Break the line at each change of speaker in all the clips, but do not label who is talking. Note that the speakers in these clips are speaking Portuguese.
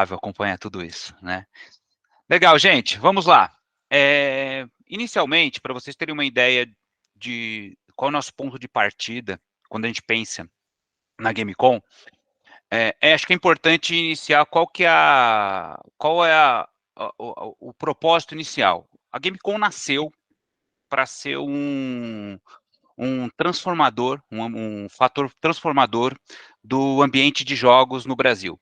acompanhar tudo isso, né? Legal, gente, vamos lá. Inicialmente, para vocês terem uma ideia de qual é o nosso ponto de partida quando a gente pensa na Gamescom, acho que é importante iniciar qual é o propósito inicial. A Gamescom nasceu para ser um transformador, um fator transformador do ambiente de jogos no Brasil.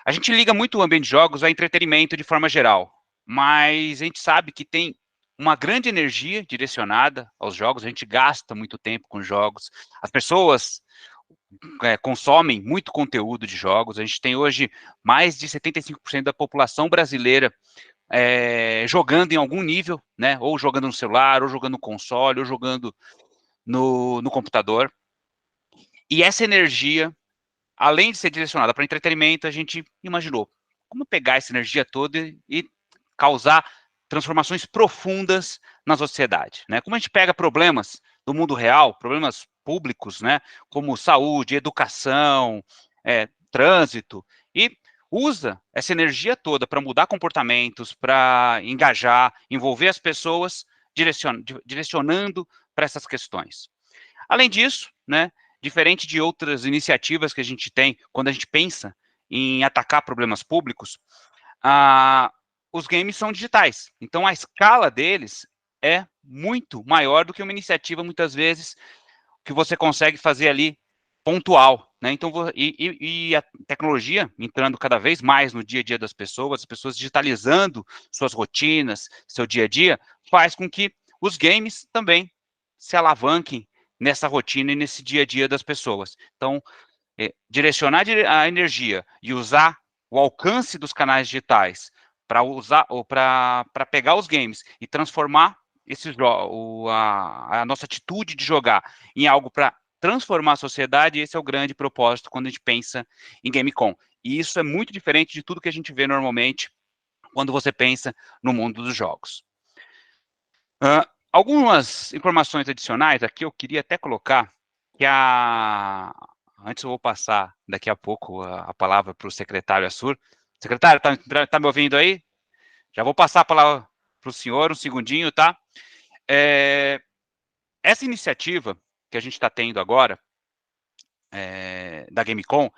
A gente liga muito o ambiente de jogos a entretenimento de forma geral, mas a gente sabe que tem uma grande energia direcionada aos jogos, a gente gasta muito tempo com jogos, as pessoas consomem muito conteúdo de jogos, a gente tem hoje mais de 75% da população brasileira jogando em algum nível, né? Ou jogando no celular, ou jogando no console, ou jogando no computador. E essa energia, além de ser direcionada para entretenimento, a gente imaginou como pegar essa energia toda e causar transformações profundas na sociedade, né? Como a gente pega problemas do mundo real, problemas públicos, né? Como saúde, educação, trânsito, e usa essa energia toda para mudar comportamentos, para engajar, envolver as pessoas, direcionando para essas questões. Além disso, né, diferente de outras iniciativas que a gente tem quando a gente pensa em atacar problemas públicos, os games são digitais. Então, a escala deles é muito maior do que uma iniciativa, muitas vezes, que você consegue fazer ali pontual, né? Então, e a tecnologia entrando cada vez mais no dia a dia das pessoas, as pessoas digitalizando suas rotinas, seu dia a dia, faz com que os games também se alavanquem nessa rotina e nesse dia a dia das pessoas. Então, direcionar a energia e usar o alcance dos canais digitais para usar ou para pegar os games e transformar a nossa atitude de jogar em algo para transformar a sociedade, esse é o grande propósito quando a gente pensa em Gamescom. E isso é muito diferente de tudo que a gente vê normalmente quando você pensa no mundo dos jogos. Algumas informações adicionais aqui eu queria até colocar que antes eu vou passar daqui a pouco a palavra para o secretário Assur. Secretário, tá me ouvindo aí? Já vou passar a palavra para o senhor, um segundinho, tá? Essa iniciativa que a gente está tendo agora, da Gamescom,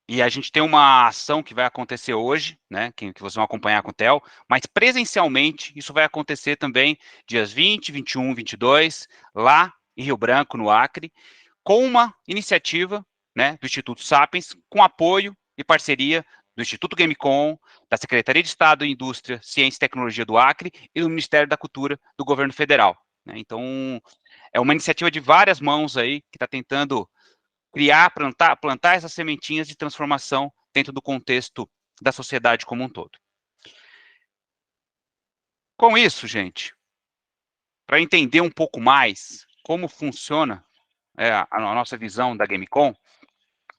e a gente tem uma ação que vai acontecer hoje, né, que vocês vão acompanhar com o Theo, mas presencialmente isso vai acontecer também dias 20, 21, 22, lá em Rio Branco, no Acre, com uma iniciativa, né, do Instituto Sapiens, com apoio e parceria do Instituto Gamescom, da Secretaria de Estado, Indústria, Ciência e Tecnologia do Acre e do Ministério da Cultura do Governo Federal, né? Então, é uma iniciativa de várias mãos aí, que está tentando criar, plantar essas sementinhas de transformação dentro do contexto da sociedade como um todo. Com isso, gente, para entender um pouco mais como funciona a nossa visão da Gamescom,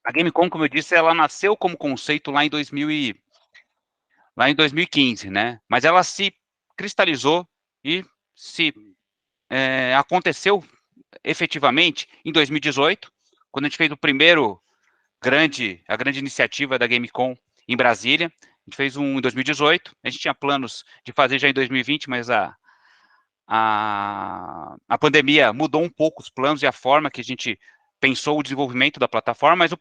a Gamescom, como eu disse, ela nasceu como conceito lá em 2015, né? Mas ela se cristalizou e aconteceu efetivamente em 2018, quando a gente fez a grande iniciativa da Gamescom em Brasília. A gente fez um em 2018, a gente tinha planos de fazer já em 2020, mas a pandemia mudou um pouco os planos e a forma que a gente pensou o desenvolvimento da plataforma, mas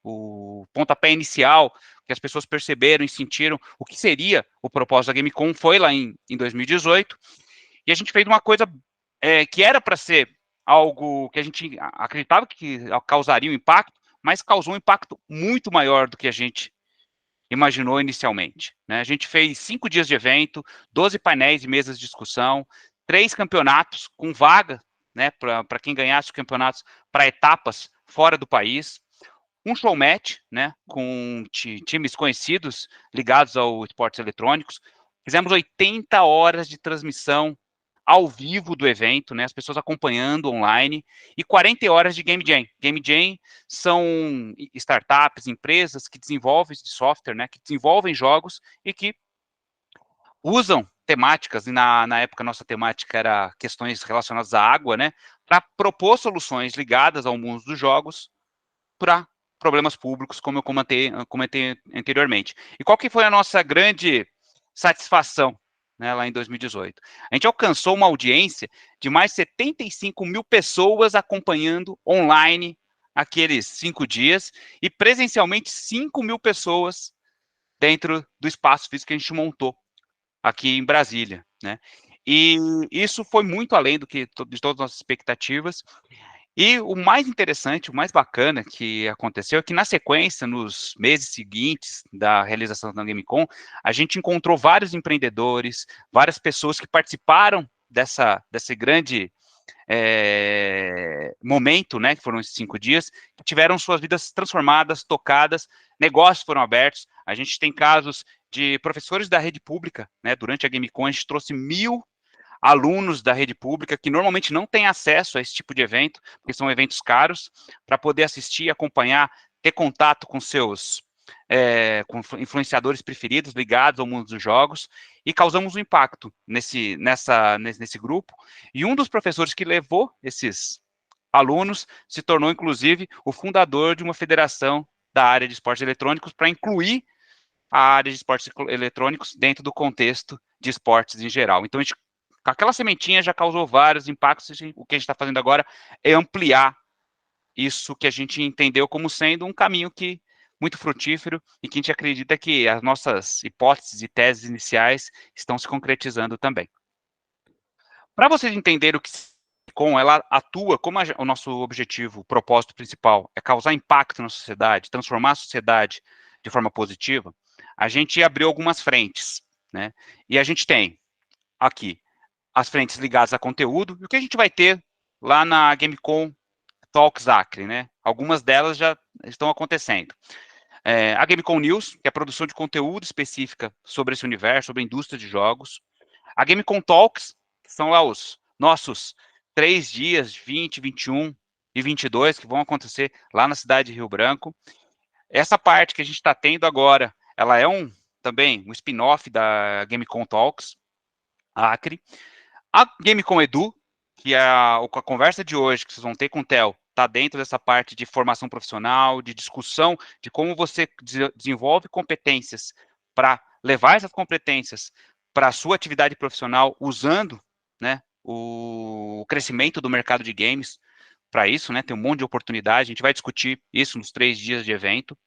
o pontapé inicial, que as pessoas perceberam e sentiram o que seria o propósito da Gamescom foi lá em 2018, e a gente fez uma coisa que era para ser algo que a gente acreditava que causaria um impacto, mas causou um impacto muito maior do que a gente imaginou inicialmente, né? A gente fez 5 dias de evento, 12 painéis e mesas de discussão, 3 campeonatos com vaga, né, para quem ganhasse os campeonatos para etapas fora do país, um show match, né, com times conhecidos ligados ao esportes eletrônicos. Fizemos 80 horas de transmissão ao vivo do evento, né, as pessoas acompanhando online, e 40 horas de Game Jam. Game Jam são startups, empresas que desenvolvem software, né, que desenvolvem jogos e que usam temáticas, e na época nossa temática era questões relacionadas à água, né, para propor soluções ligadas ao mundo dos jogos para problemas públicos, como eu comentei anteriormente. E qual que foi a nossa grande satisfação, né, lá em 2018? A gente alcançou uma audiência de mais de 75 mil pessoas acompanhando online aqueles 5 dias e presencialmente 5 mil pessoas dentro do espaço físico que a gente montou aqui em Brasília, né? E isso foi muito além de todas as nossas expectativas. E o mais interessante, o mais bacana que aconteceu é que, na sequência, nos meses seguintes da realização da GameCon, a gente encontrou vários empreendedores, várias pessoas que participaram desse grande momento, né, que foram esses 5 dias, que tiveram suas vidas transformadas, tocadas, negócios foram abertos. A gente tem casos de professores da rede pública, né, durante a GameCon a gente trouxe 1.000 alunos da rede pública que normalmente não têm acesso a esse tipo de evento, porque são eventos caros, para poder assistir, acompanhar, ter contato com seus com influenciadores preferidos ligados ao mundo dos jogos, e causamos um impacto nesse grupo. E um dos professores que levou esses alunos se tornou, inclusive, o fundador de uma federação da área de esportes eletrônicos para incluir a área de esportes eletrônicos dentro do contexto de esportes em geral. Então, aquela sementinha já causou vários impactos, e o que a gente está fazendo agora é ampliar isso que a gente entendeu como sendo um caminho muito frutífero e que a gente acredita que as nossas hipóteses e teses iniciais estão se concretizando também. Para vocês entenderem o que ela atua, como o nosso objetivo, o propósito principal é causar impacto na sociedade, transformar a sociedade de forma positiva, a gente abriu algumas frentes, né? E a gente tem aqui as frentes ligadas a conteúdo, e o que a gente vai ter lá na GameCon Talks Acre, né? Algumas delas já estão acontecendo. A GameCon News, que é a produção de conteúdo específica sobre esse universo, sobre a indústria de jogos. A GameCon Talks, que são lá os nossos 3 dias, 20, 21 e 22, que vão acontecer lá na cidade de Rio Branco. Essa parte que a gente está tendo agora, ela é também um spin-off da GameCon Talks, Acre. A GameCon Edu, que é a conversa de hoje que vocês vão ter com o Theo, está dentro dessa parte de formação profissional, de discussão de como você desenvolve competências para levar essas competências para a sua atividade profissional, usando, né, o crescimento do mercado de games para isso, né? Tem um monte de oportunidade, a gente vai discutir isso nos 3 dias de evento.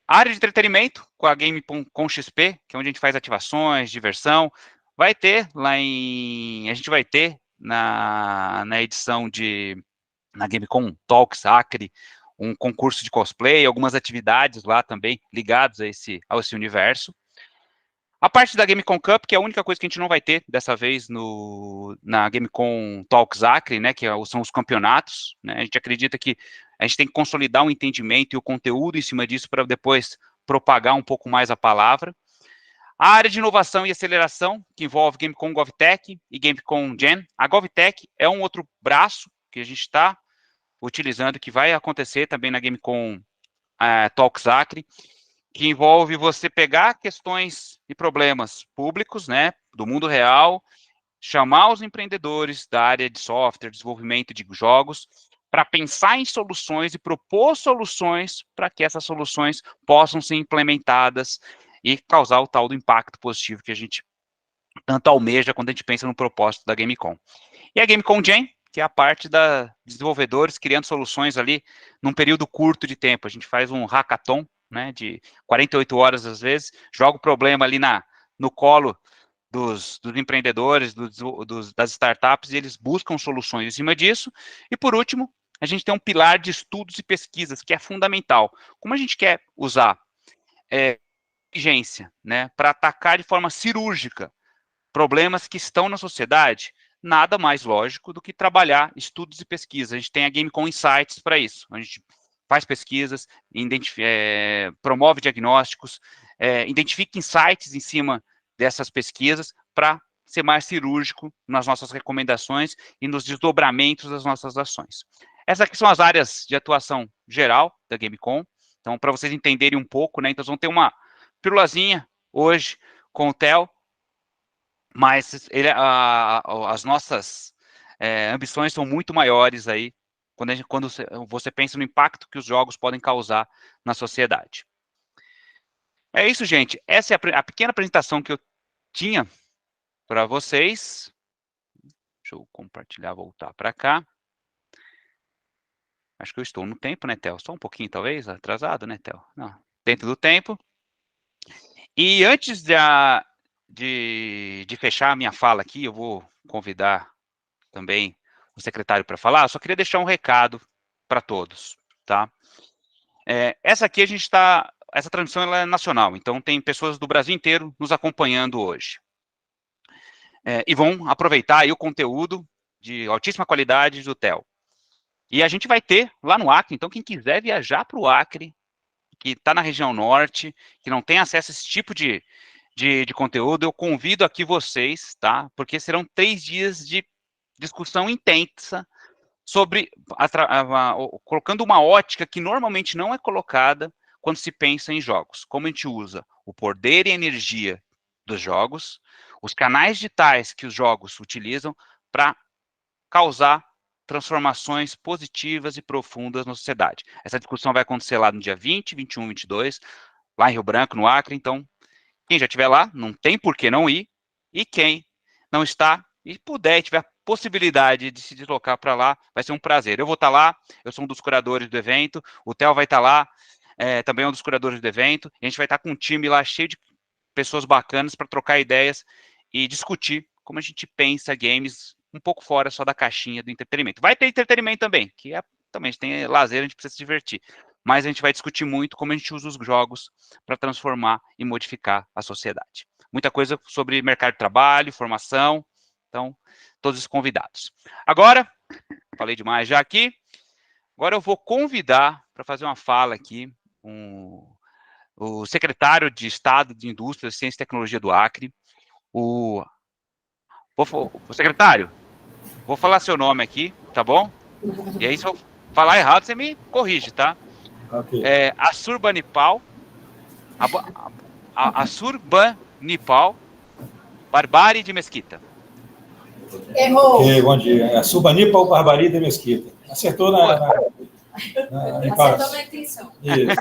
Área de entretenimento, com a GameCon XP, que é onde a gente faz ativações, diversão. Vai ter lá a gente vai ter na edição na GameCon Talks Acre, um concurso de cosplay, algumas atividades lá também ligadas a esse universo. A parte da GameCon Cup, que é a única coisa que a gente não vai ter dessa vez na GameCon Talks Acre, né, que são os campeonatos, né? A gente acredita que a gente tem que consolidar o entendimento e o conteúdo em cima disso para depois propagar um pouco mais a palavra. A área de inovação e aceleração, que envolve GameCon GovTech e GameCon Gen. A GovTech é um outro braço que a gente está utilizando, que vai acontecer também na GameCon Talks Acre, que envolve você pegar questões e problemas públicos, né, do mundo real, chamar os empreendedores da área de software, desenvolvimento de jogos, para pensar em soluções e propor soluções para que essas soluções possam ser implementadas e causar o tal do impacto positivo que a gente tanto almeja quando a gente pensa no propósito da GameCon. E a GameCon Gen, que é a parte da desenvolvedores criando soluções ali num período curto de tempo. A gente faz um hackathon, né, de 48 horas às vezes, joga o problema ali no colo dos empreendedores, das startups, e eles buscam soluções em cima disso. E por último, a gente tem um pilar de estudos e pesquisas, que é fundamental. Como a gente quer usar inteligência, né, para atacar de forma cirúrgica problemas que estão na sociedade, nada mais lógico do que trabalhar estudos e pesquisas. A gente tem a GameCon Insights para isso. A gente faz pesquisas, promove diagnósticos, identifica insights em cima dessas pesquisas para ser mais cirúrgico nas nossas recomendações e nos desdobramentos das nossas ações. Essas aqui são as áreas de atuação geral da GameCon. Então, para vocês entenderem um pouco, né? Então, vocês vão ter uma pílulazinha hoje com o Theo, mas as nossas ambições são muito maiores aí quando você pensa no impacto que os jogos podem causar na sociedade. É isso, gente. Essa é a pequena apresentação que eu tinha para vocês. Deixa eu compartilhar, voltar para cá. Acho que eu estou no tempo, né, Theo? Só um pouquinho, talvez, atrasado, né, Theo? Não, dentro do tempo. E antes de fechar a minha fala aqui, eu vou convidar também o secretário para falar. Eu só queria deixar um recado para todos, tá? Essa aqui essa transmissão ela é nacional, então tem pessoas do Brasil inteiro nos acompanhando hoje. E vão aproveitar aí o conteúdo de altíssima qualidade do Theo. E a gente vai ter lá no Acre, então quem quiser viajar para o Acre, que está na região norte, que não tem acesso a esse tipo de conteúdo, eu convido aqui vocês, tá? Porque serão 3 dias de discussão intensa sobre, colocando uma ótica que normalmente não é colocada quando se pensa em jogos. Como a gente usa o poder e a energia dos jogos, os canais digitais que os jogos utilizam para causar transformações positivas e profundas na sociedade. Essa discussão vai acontecer lá no dia 20, 21, 22, lá em Rio Branco, no Acre. Então, quem já estiver lá, não tem por que não ir. E quem não está e puder, tiver possibilidade de se deslocar para lá, vai ser um prazer. Eu vou estar lá, eu sou um dos curadores do evento, o Theo vai estar lá, também é um dos curadores do evento, e a gente vai estar com um time lá cheio de pessoas bacanas para trocar ideias e discutir como a gente pensa games um pouco fora só da caixinha do entretenimento. Vai ter entretenimento também, que também a gente tem lazer, a gente precisa se divertir. Mas a gente vai discutir muito como a gente usa os jogos para transformar e modificar a sociedade. Muita coisa sobre mercado de trabalho, formação, então, todos os convidados. Agora, falei demais já aqui, agora eu vou convidar para fazer uma fala aqui o secretário de Estado de Indústria, Ciência e Tecnologia do Acre, o secretário, vou falar seu nome aqui, tá bom? E aí, se eu falar errado, você me corrige, tá?
Ok.
Assurbanipal Barbari de Mesquita.
Errou.
Ok, bom dia. Assurbanipal Barbari de Mesquita. Acertou
Acertou na intenção.
Isso.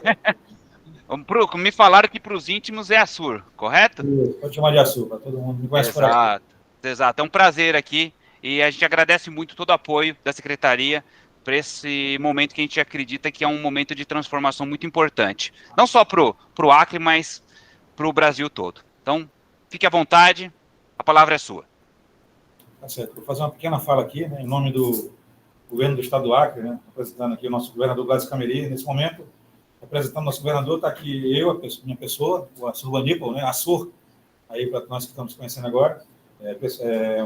Me falaram que para os íntimos é Assur, correto?
Isso. Pode chamar de Assur, para todo mundo me conhece por aqui.
Exato. É um prazer aqui e a gente agradece muito todo o apoio da Secretaria para esse momento que a gente acredita que é um momento de transformação muito importante. Não só para o Acre, mas para o Brasil todo. Então, fique à vontade, a palavra é sua.
Tá certo. Vou fazer uma pequena fala aqui, né, em nome do governo do Estado do Acre, né, apresentando aqui o nosso governador Gladys Cameri. Nesse momento, apresentando o nosso governador, está aqui eu, minha pessoa, o Assurbanipal, né, Assur, aí para nós que estamos conhecendo agora,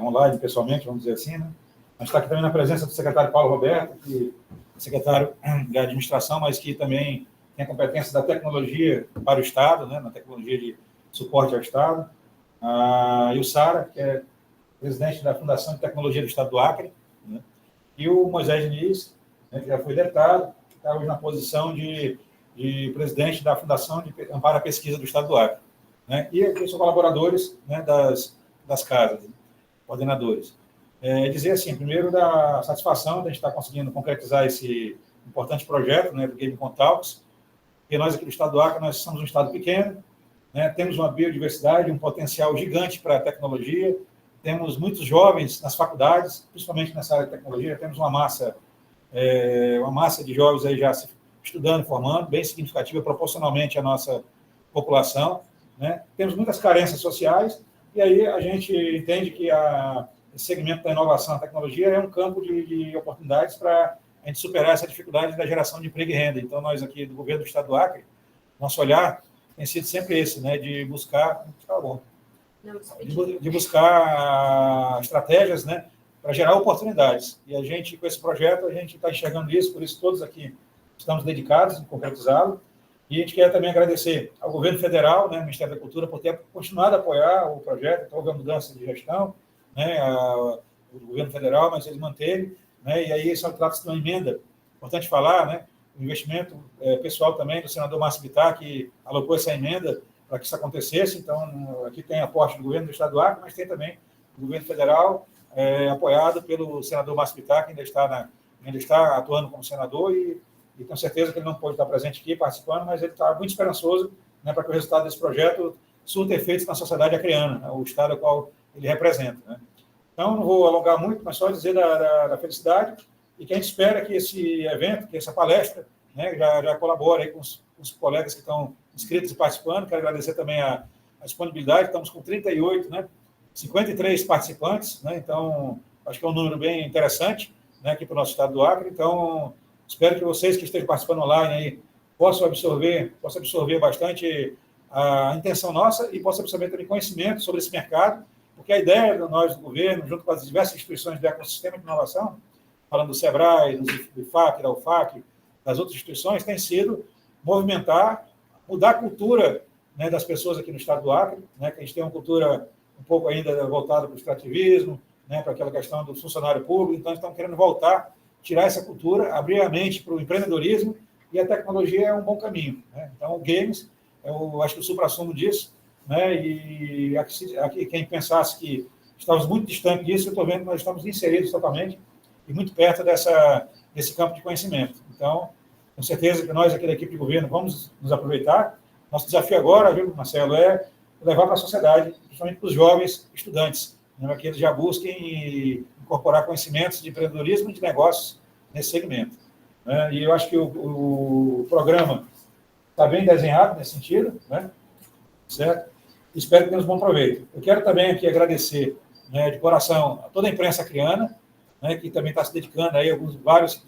online, pessoalmente, vamos dizer assim, né. Mas está aqui também na presença do secretário Paulo Roberto, que é secretário da administração, mas que também tem a competência da tecnologia para o Estado, né, na tecnologia de suporte ao Estado. E o Sara, que é presidente da Fundação de Tecnologia do Estado do Acre, né, e o Moisés Diniz, né, que já foi deputado, que está hoje na posição de presidente da Fundação de Amparo à Pesquisa do Estado do Acre. Né, e aqui são colaboradores, né, das casas, né, coordenadores. Dizer assim, primeiro, da satisfação de a gente estar conseguindo concretizar esse importante projeto, né, do GameCon Talks, porque nós aqui do Estado do Acre, nós somos um estado pequeno, né, temos uma biodiversidade, um potencial gigante para a tecnologia, temos muitos jovens nas faculdades, principalmente nessa área de tecnologia, temos uma massa de jovens aí já estudando e formando, bem significativa proporcionalmente à nossa população, né? Temos muitas carências sociais, e aí a gente entende que esse segmento da inovação e tecnologia é um campo de oportunidades para a gente superar essa dificuldade da geração de emprego e renda. Então, nós aqui do governo do Estado do Acre, nosso olhar tem sido sempre esse, né, de buscar... Tá bom. De buscar estratégias, né, para gerar oportunidades. E a gente, com esse projeto, a gente está enxergando isso, por isso todos aqui estamos dedicados em concretizá-lo. E a gente quer também agradecer ao governo federal, né, ao Ministério da Cultura, por ter continuado a apoiar o projeto. Então, houve uma mudança de gestão, né, o governo federal, mas ele manteve, né, e aí isso trata-se de uma emenda, importante falar, né, o investimento pessoal também do senador Márcio Bittar, que alocou essa emenda para que isso acontecesse. Então, aqui tem aporte do governo do Estado do Acre, mas tem também o governo federal, apoiado pelo senador Márcio Bittar, que ainda está ainda está atuando como senador e tenho certeza que ele não pode estar presente aqui, participando, mas ele está muito esperançoso, né, para que o resultado desse projeto surta efeitos na sociedade acreana, né, o estado ao qual ele representa. Né. Então, não vou alongar muito, mas só dizer da felicidade e que a gente espera que esse evento, que essa palestra, né, já colabore aí com os colegas que estão inscritos e participando. Quero agradecer também a disponibilidade. Estamos com 38, né, 53 participantes, né, então acho que é um número bem interessante, né, aqui para o nosso estado do Acre. Então, espero que vocês que estejam participando online aí possam absorver bastante a intenção nossa e possam absorver também conhecimento sobre esse mercado, porque a ideia de nós, do governo, junto com as diversas instituições do ecossistema de inovação, falando do SEBRAE, do IFAC, da UFAC, das outras instituições, tem sido movimentar, mudar a cultura, né, das pessoas aqui no estado do Acre, né, que a gente tem uma cultura um pouco ainda voltada para o extrativismo, né, para aquela questão do funcionário público, então estamos querendo voltar, tirar essa cultura, abrir a mente para o empreendedorismo, e a tecnologia é um bom caminho. Né? Então, o games, eu acho que o supra-sumo disso, né, e aqui quem pensasse que estávamos muito distantes disso, eu estou vendo que nós estamos inseridos totalmente e muito perto desse campo de conhecimento. Então, com certeza que nós aqui da equipe de governo vamos nos aproveitar. Nosso desafio agora, viu, Marcelo, é levar para a sociedade, principalmente para os jovens estudantes, né, para que eles já busquem incorporar conhecimentos de empreendedorismo e de negócios nesse segmento. Né? E eu acho que o programa está bem desenhado nesse sentido, né? Certo? Espero que tenhamos bom proveito. Eu quero também aqui agradecer, né, de coração a toda a imprensa acreana, né, que também está se dedicando aí, várias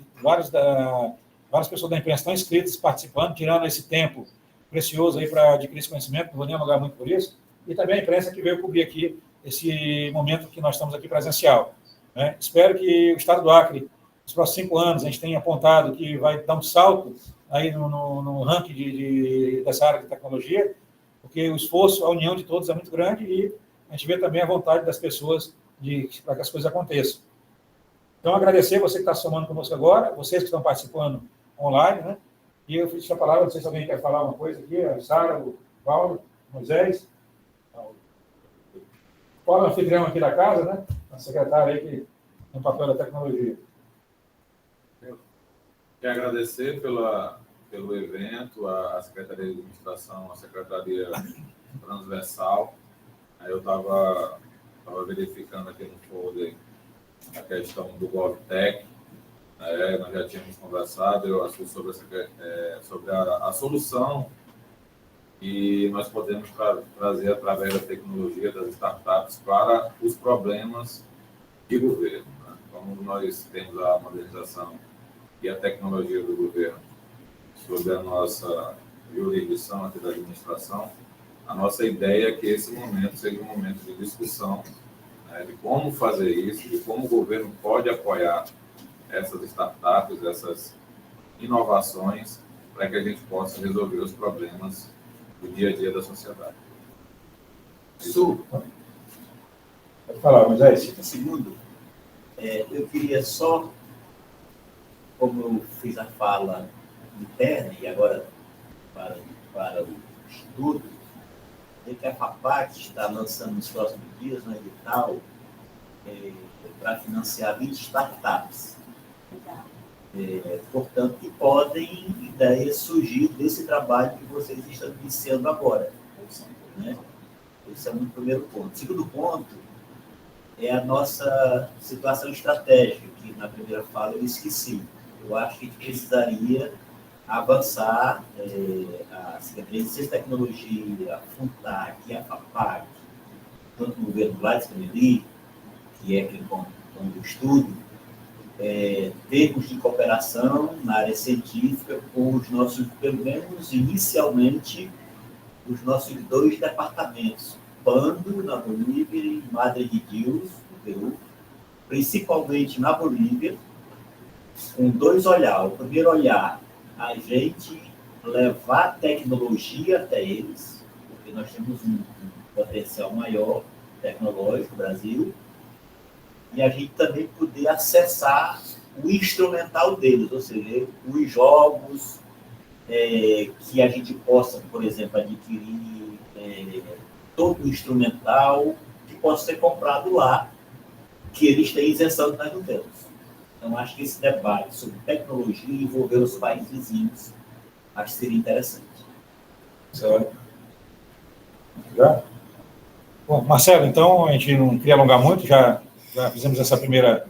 pessoas da imprensa estão inscritas, participando, tirando esse tempo precioso aí para adquirir esse conhecimento, não vou nem alugar muito por isso, e também a imprensa que veio cobrir aqui esse momento que nós estamos aqui presencial. Né? Espero que o estado do Acre, nos próximos 5 anos, a gente tenha apontado que vai dar um salto aí no ranking dessa área de tecnologia, porque o esforço, a união de todos é muito grande e a gente vê também a vontade das pessoas para que as coisas aconteçam. Então, agradecer você que está se somando conosco agora, vocês que estão participando online, né? E eu fiz a palavra, não sei se alguém quer falar uma coisa aqui, a Sara, o Paulo, o Moisés. O Paulo é o anfitrião aqui da casa, né? A secretária aí que tem o papel da tecnologia.
Quero agradecer pelo evento, a Secretaria de Administração, a Secretaria Transversal. Aí eu estava verificando aqui no folder a questão do GovTech. Nós já tínhamos conversado, eu acho sobre a solução que nós podemos trazer através da tecnologia, das startups, para os problemas de governo. Né? Como nós temos a modernização e a tecnologia do governo sobre a nossa jurisdição aqui da administração, a nossa ideia é que esse momento seja um momento de discussão, né, de como fazer isso, de como o governo pode apoiar essas startups, essas inovações, para que a gente possa resolver os problemas do dia a dia da sociedade.
Pode falar, Moisés.
Um segundo. Eu queria só, como eu fiz a fala interna e agora para o estudo, que a FAPAC está lançando nos próximos dias um edital para financiar 20 startups. Portanto, que podem ideias surgir desse trabalho que vocês estão iniciando agora. Né? Esse é o primeiro ponto. O segundo ponto é a nossa situação estratégica, que na primeira fala eu esqueci. Eu acho que a gente precisaria avançar a Secretaria de Ciência e Tecnologia, a FUNTAC e a FAPAC, tanto no governo do Gladys Cameli, que é quem conduz o estudo, termos de cooperação na área científica com os nossos, pelo menos inicialmente, os nossos 2 departamentos, Pando, na Bolívia, e Madre de Deus, no Peru, principalmente na Bolívia, com 2 olhares. O primeiro olhar, a gente levar tecnologia até eles, porque nós temos um potencial maior tecnológico no Brasil, e a gente também poder acessar o instrumental deles, ou seja, os jogos que a gente possa, por exemplo, adquirir todo o instrumental que possa ser comprado lá, que eles têm isenção que nós não temos. Então, acho que esse debate sobre tecnologia e envolver os países vizinhos, acho que seria interessante.
Certo. Já? Bom, Marcelo, então, a gente não queria alongar muito, já fizemos essa primeira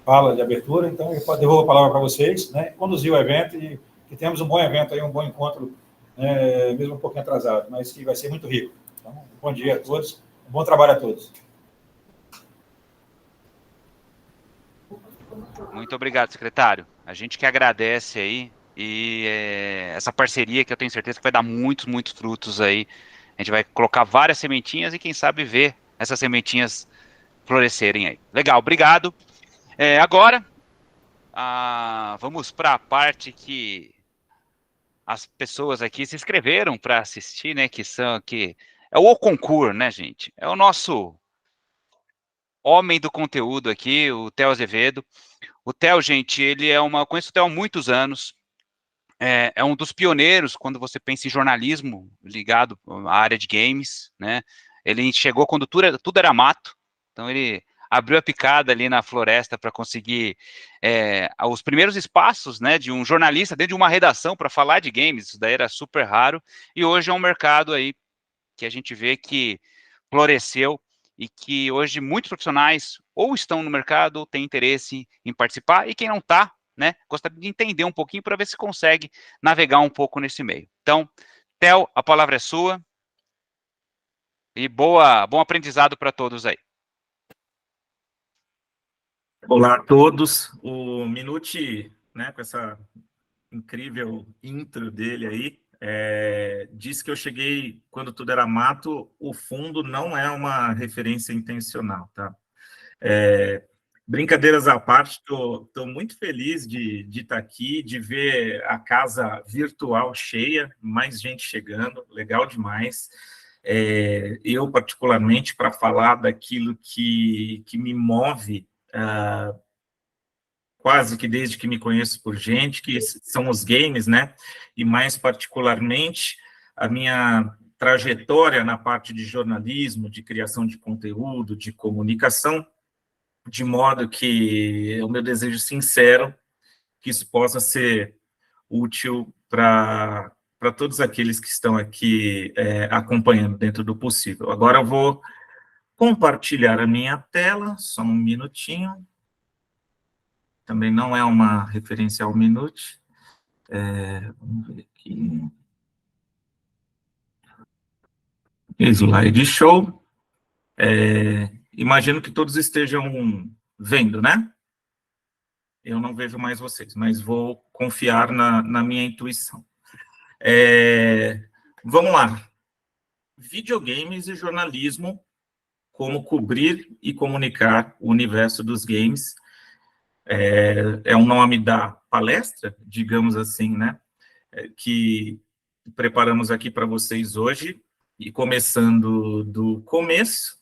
fala de abertura, então eu devolvo a palavra para vocês, né, conduzir o evento e que temos um bom evento aí, um bom encontro, mesmo um pouquinho atrasado, mas que vai ser muito rico. Então, bom dia a todos, um bom trabalho a todos.
Muito obrigado, secretário. A gente que agradece aí e essa parceria que eu tenho certeza que vai dar muitos frutos aí. A gente vai colocar várias sementinhas e quem sabe ver essas sementinhas florescerem aí. Legal, obrigado. Agora, vamos para a parte que as pessoas aqui se inscreveram para assistir, né? Que é o concurso, né, gente? É o nosso homem do conteúdo aqui, o Theo Azevedo. O Theo, gente, eu conheço o Theo há muitos anos. É um dos pioneiros quando você pensa em jornalismo ligado à área de games, né? Ele chegou quando tudo era mato, então ele abriu a picada ali na floresta para conseguir os primeiros espaços, né, de um jornalista dentro de uma redação para falar de games. Isso daí era super raro, e hoje é um mercado aí que a gente vê que floresceu e que hoje muitos profissionais ou estão no mercado ou têm interesse em participar, e quem não está, né, gostaria de entender um pouquinho para ver se consegue navegar um pouco nesse meio. Então, Theo, a palavra é sua e bom aprendizado para todos aí.
Olá a todos. O Minuti, né, com essa incrível intro dele aí, disse que eu cheguei quando tudo era mato. O fundo não é uma referência intencional, tá? Brincadeiras à parte, estou muito feliz de estar aqui, de ver a casa virtual cheia, mais gente chegando, legal demais. Eu, particularmente, para falar daquilo que me move, quase que desde que me conheço por gente, que são os games, né? E mais particularmente a minha trajetória na parte de jornalismo, de criação de conteúdo, de comunicação, de modo que é o meu desejo sincero que isso possa ser útil para todos aqueles que estão aqui acompanhando dentro do possível. Agora eu vou compartilhar a minha tela, só um minutinho. Também não é uma referência ao Minute. Vamos ver aqui. Slide show. Imagino que todos estejam vendo, né? Eu não vejo mais vocês, mas vou confiar na minha intuição. Vamos lá. Videogames e jornalismo, como cobrir e comunicar o universo dos games. É o nome da palestra, digamos assim, né? Que preparamos aqui para vocês hoje. E começando do começo,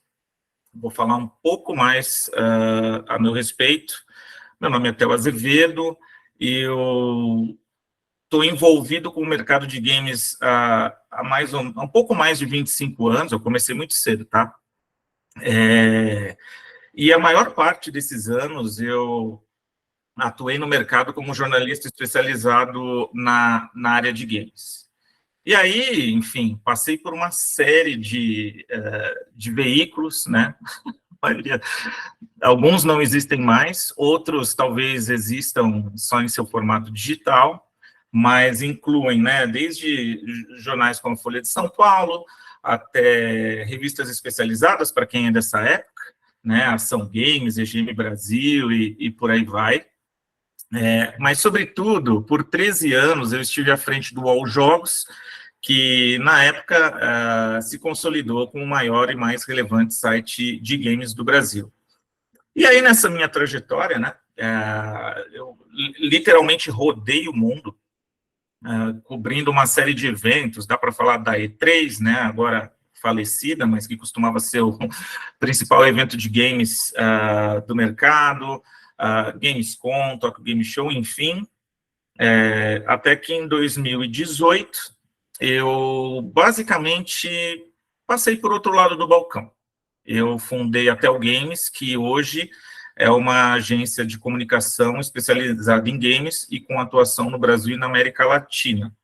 vou falar um pouco mais a meu respeito. Meu nome é Theo Azevedo, eu estou envolvido com o mercado de games há um pouco mais de 25 anos, eu comecei muito cedo, tá? E a maior parte desses anos eu atuei no mercado como jornalista especializado na área de games. E aí, enfim, passei por uma série de veículos, né? Alguns não existem mais, outros talvez existam só em seu formato digital, mas incluem, né, desde jornais como Folha de São Paulo, até revistas especializadas, para quem é dessa época, né, Ação Games, EGM Brasil e por aí vai. Mas, sobretudo, por 13 anos eu estive à frente do UOL Jogos, que, na época, se consolidou como o maior e mais relevante site de games do Brasil. E aí, nessa minha trajetória, né, eu literalmente rodei o mundo, cobrindo uma série de eventos. Dá para falar da E3, né, agora falecida, mas que costumava ser o principal evento de games do mercado, Gamescom, Tokyo Game Show, enfim, até que em 2018 eu basicamente passei por outro lado do balcão. Eu fundei a Tel Games, que hoje é uma agência de comunicação especializada em games e com atuação no Brasil e na América Latina.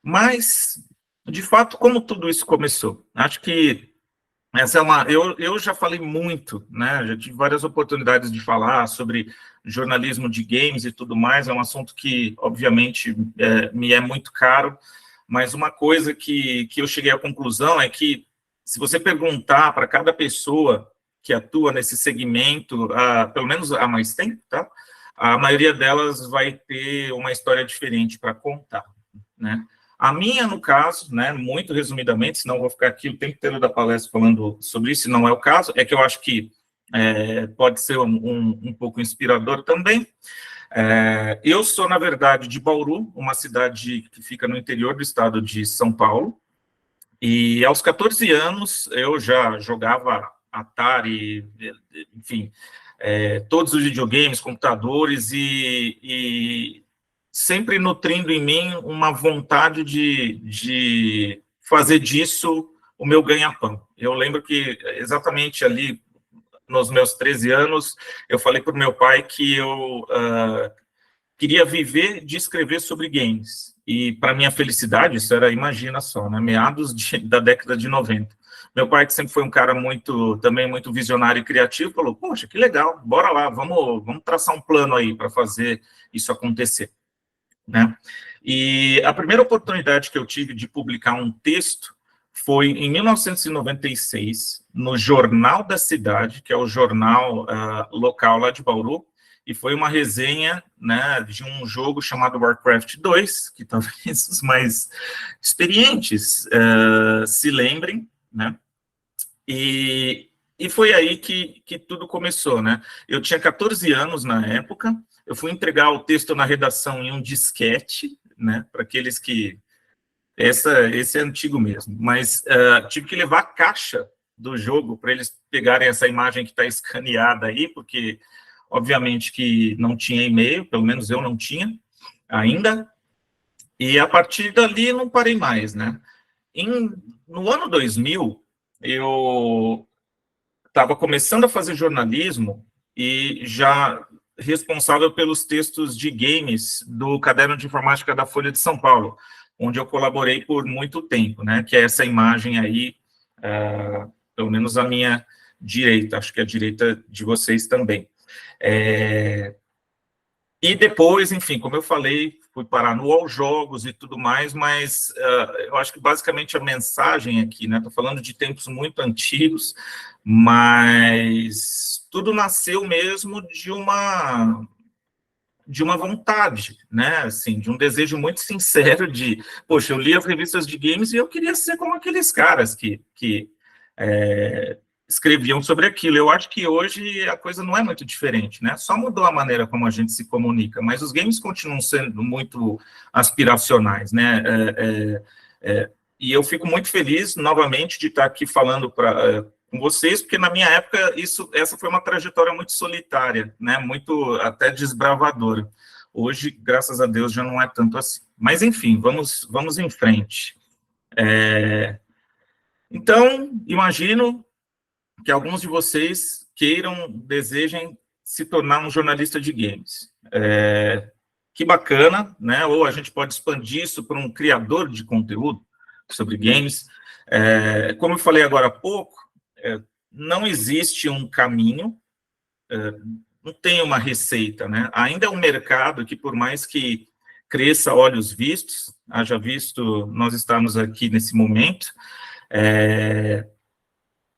Mas, de fato, como tudo isso começou? Acho que essa é eu já falei muito, né? Já tive várias oportunidades de falar sobre jornalismo de games e tudo mais. É um assunto que, obviamente, me é muito caro. Mas uma coisa que eu cheguei à conclusão é que, se você perguntar para cada pessoa que atua nesse segmento, pelo menos há mais tempo, tá? A maioria delas vai ter uma história diferente para contar, né? A minha, no caso, né, muito resumidamente, senão eu vou ficar aqui o tempo inteiro da palestra falando sobre isso, não é o caso, é que eu acho que pode ser um pouco inspirador também. Eu sou, na verdade, de Bauru, uma cidade que fica no interior do estado de São Paulo, e aos 14 anos eu já jogava Atari, enfim, todos os videogames, computadores, e sempre nutrindo em mim uma vontade de fazer disso o meu ganha-pão. Eu lembro que exatamente ali, nos meus 13 anos, eu falei para o meu pai que eu queria viver de escrever sobre games. E, para minha felicidade, isso era, imagina só, né, meados da década de 90. Meu pai, que sempre foi um cara também muito visionário e criativo, falou, poxa, que legal, bora lá, vamos traçar um plano aí para fazer isso acontecer, né? E a primeira oportunidade que eu tive de publicar um texto foi em 1996, no Jornal da Cidade, que é o jornal local lá de Bauru, e foi uma resenha, né, de um jogo chamado Warcraft 2, que talvez os mais experientes se lembrem, né? E foi aí que tudo começou, né? Eu tinha 14 anos na época, eu fui entregar o texto na redação em um disquete, né, para aqueles que... Esse é antigo mesmo, mas tive que levar a caixa do jogo para eles pegarem essa imagem que está escaneada aí, porque, obviamente, que não tinha e-mail, pelo menos eu não tinha ainda, e a partir dali não parei mais, né? No ano 2000, eu estava começando a fazer jornalismo e já responsável pelos textos de games do Caderno de Informática da Folha de São Paulo, onde eu colaborei por muito tempo, né, que é essa imagem aí, pelo menos a minha direita, acho que a direita de vocês também. E depois, enfim, como eu falei, fui parar no All Jogos e tudo mais, mas eu acho que basicamente a mensagem aqui, né, estou falando de tempos muito antigos, mas tudo nasceu mesmo de uma vontade, né, assim, de um desejo muito sincero de, poxa, eu li as revistas de games e eu queria ser como aqueles caras que escreviam sobre aquilo. Eu acho que hoje a coisa não é muito diferente, né, só mudou a maneira como a gente se comunica, mas os games continuam sendo muito aspiracionais, né, e eu fico muito feliz, novamente, de estar aqui falando com vocês, porque na minha época essa foi uma trajetória muito solitária, né, muito até desbravadora. Hoje, graças a Deus, já não é tanto assim. Mas, enfim, vamos em frente. Então, imagino que alguns de vocês desejem se tornar um jornalista de games. Que bacana, né? Ou a gente pode expandir isso para um criador de conteúdo sobre games. Como eu falei agora há pouco, não existe um caminho, não tem uma receita, né? Ainda é um mercado que, por mais que cresça a olhos vistos, haja visto nós estamos aqui nesse momento,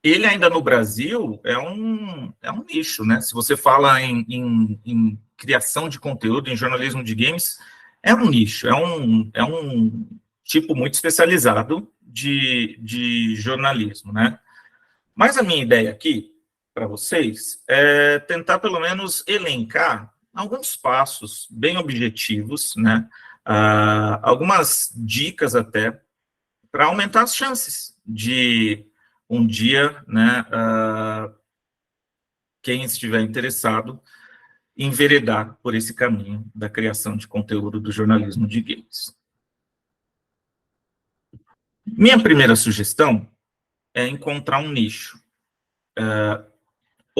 ele ainda no Brasil é um nicho, né? Se você fala em criação de conteúdo, em jornalismo de games, é um nicho, é um tipo muito especializado de jornalismo, né? Mas a minha ideia aqui, para vocês, é tentar, pelo menos, elencar alguns passos bem objetivos, né? Algumas dicas até, para aumentar as chances de, um dia, né, quem estiver interessado, enveredar por esse caminho da criação de conteúdo do jornalismo de games. Minha primeira sugestão é encontrar um nicho.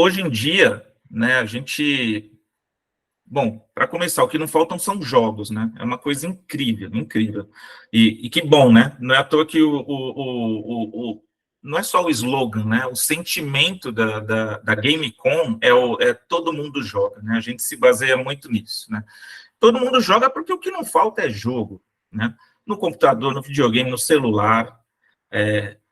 hoje em dia, né, a gente... Bom, para começar, o que não faltam são jogos, né? É uma coisa incrível, incrível. E que bom, né? Não é à toa que não é só o slogan, né? O sentimento da Gamescom é todo mundo joga, né? A gente se baseia muito nisso, né? Todo mundo joga porque o que não falta é jogo, né? No computador, no videogame, no celular,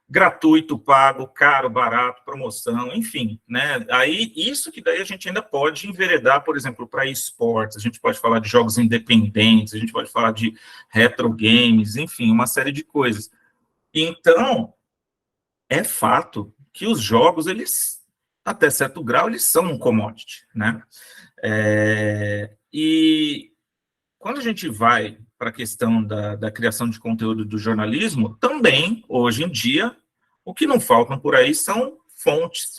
gratuito, pago, caro, barato, promoção, enfim, né? Aí, isso que daí a gente ainda pode enveredar, por exemplo, para esportes, a gente pode falar de jogos independentes, a gente pode falar de retro games, enfim, uma série de coisas. Então, é fato que os jogos, eles, até certo grau, eles são um commodity, né? E quando a gente vai para a questão da criação de conteúdo do jornalismo, também, hoje em dia, o que não faltam por aí são fontes,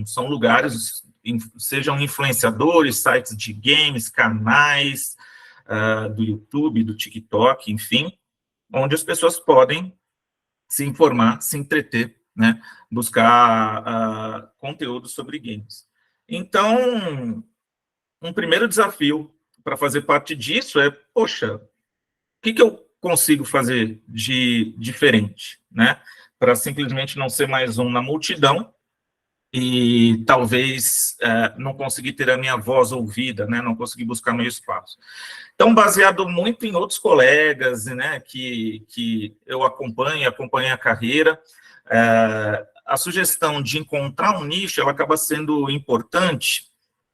são lugares, sejam influenciadores, sites de games, canais do YouTube, do TikTok, enfim, onde as pessoas podem se informar, se entreter, né, buscar conteúdo sobre games. Então, um primeiro desafio para fazer parte disso é, poxa, o que eu consigo fazer de diferente, né? Para simplesmente não ser mais um na multidão e talvez não conseguir ter a minha voz ouvida, né? Não conseguir buscar meu espaço. Então, baseado muito em outros colegas, né, que eu acompanhei a carreira, a sugestão de encontrar um nicho, ela acaba sendo importante,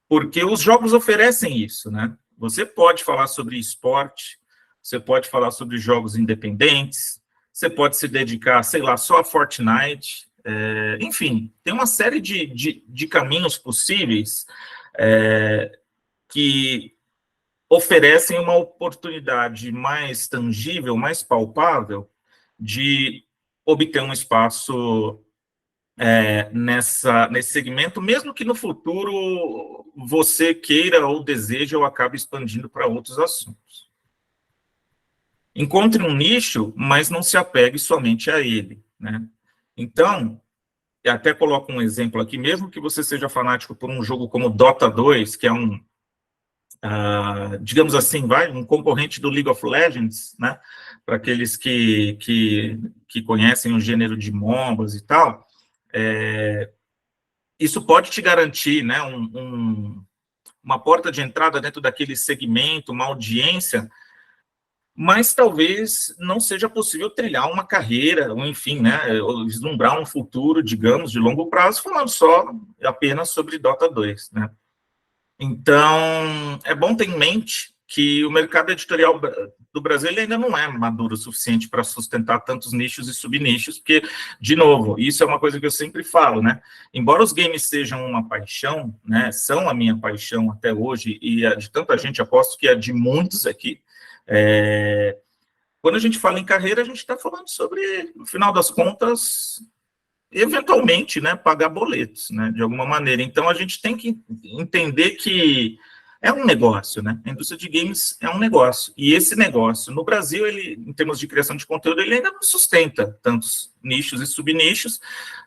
porque os jogos oferecem isso, né? Você pode falar sobre esporte, você pode falar sobre jogos independentes, você pode se dedicar, sei lá, só a Fortnite, enfim, tem uma série de caminhos possíveis que oferecem uma oportunidade mais tangível, mais palpável, de obter um espaço nesse segmento, mesmo que no futuro você queira ou deseje ou acabe expandindo para outros assuntos. Encontre um nicho, mas não se apegue somente a ele, né? Então, eu até coloco um exemplo aqui, mesmo que você seja fanático por um jogo como Dota 2, que é digamos assim, um concorrente do League of Legends, né? Para aqueles que conhecem o gênero de MOBAs e tal, isso pode te garantir, né, uma porta de entrada dentro daquele segmento, uma audiência, mas talvez não seja possível trilhar uma carreira, ou enfim, né, ou vislumbrar um futuro, digamos, de longo prazo, falando só apenas sobre Dota 2, né. Então, é bom ter em mente que o mercado editorial do Brasil ele ainda não é maduro o suficiente para sustentar tantos nichos e subnichos, porque, de novo, isso é uma coisa que eu sempre falo, né? Embora os games sejam uma paixão, né, são a minha paixão até hoje, e a de tanta gente, aposto que é de muitos aqui, quando a gente fala em carreira, a gente está falando sobre, no final das contas, eventualmente, né, pagar boletos, né, de alguma maneira. Então, a gente tem que entender que é um negócio, né, a indústria de games é um negócio, e esse negócio, no Brasil, ele, em termos de criação de conteúdo, ele ainda não sustenta tantos nichos e subnichos,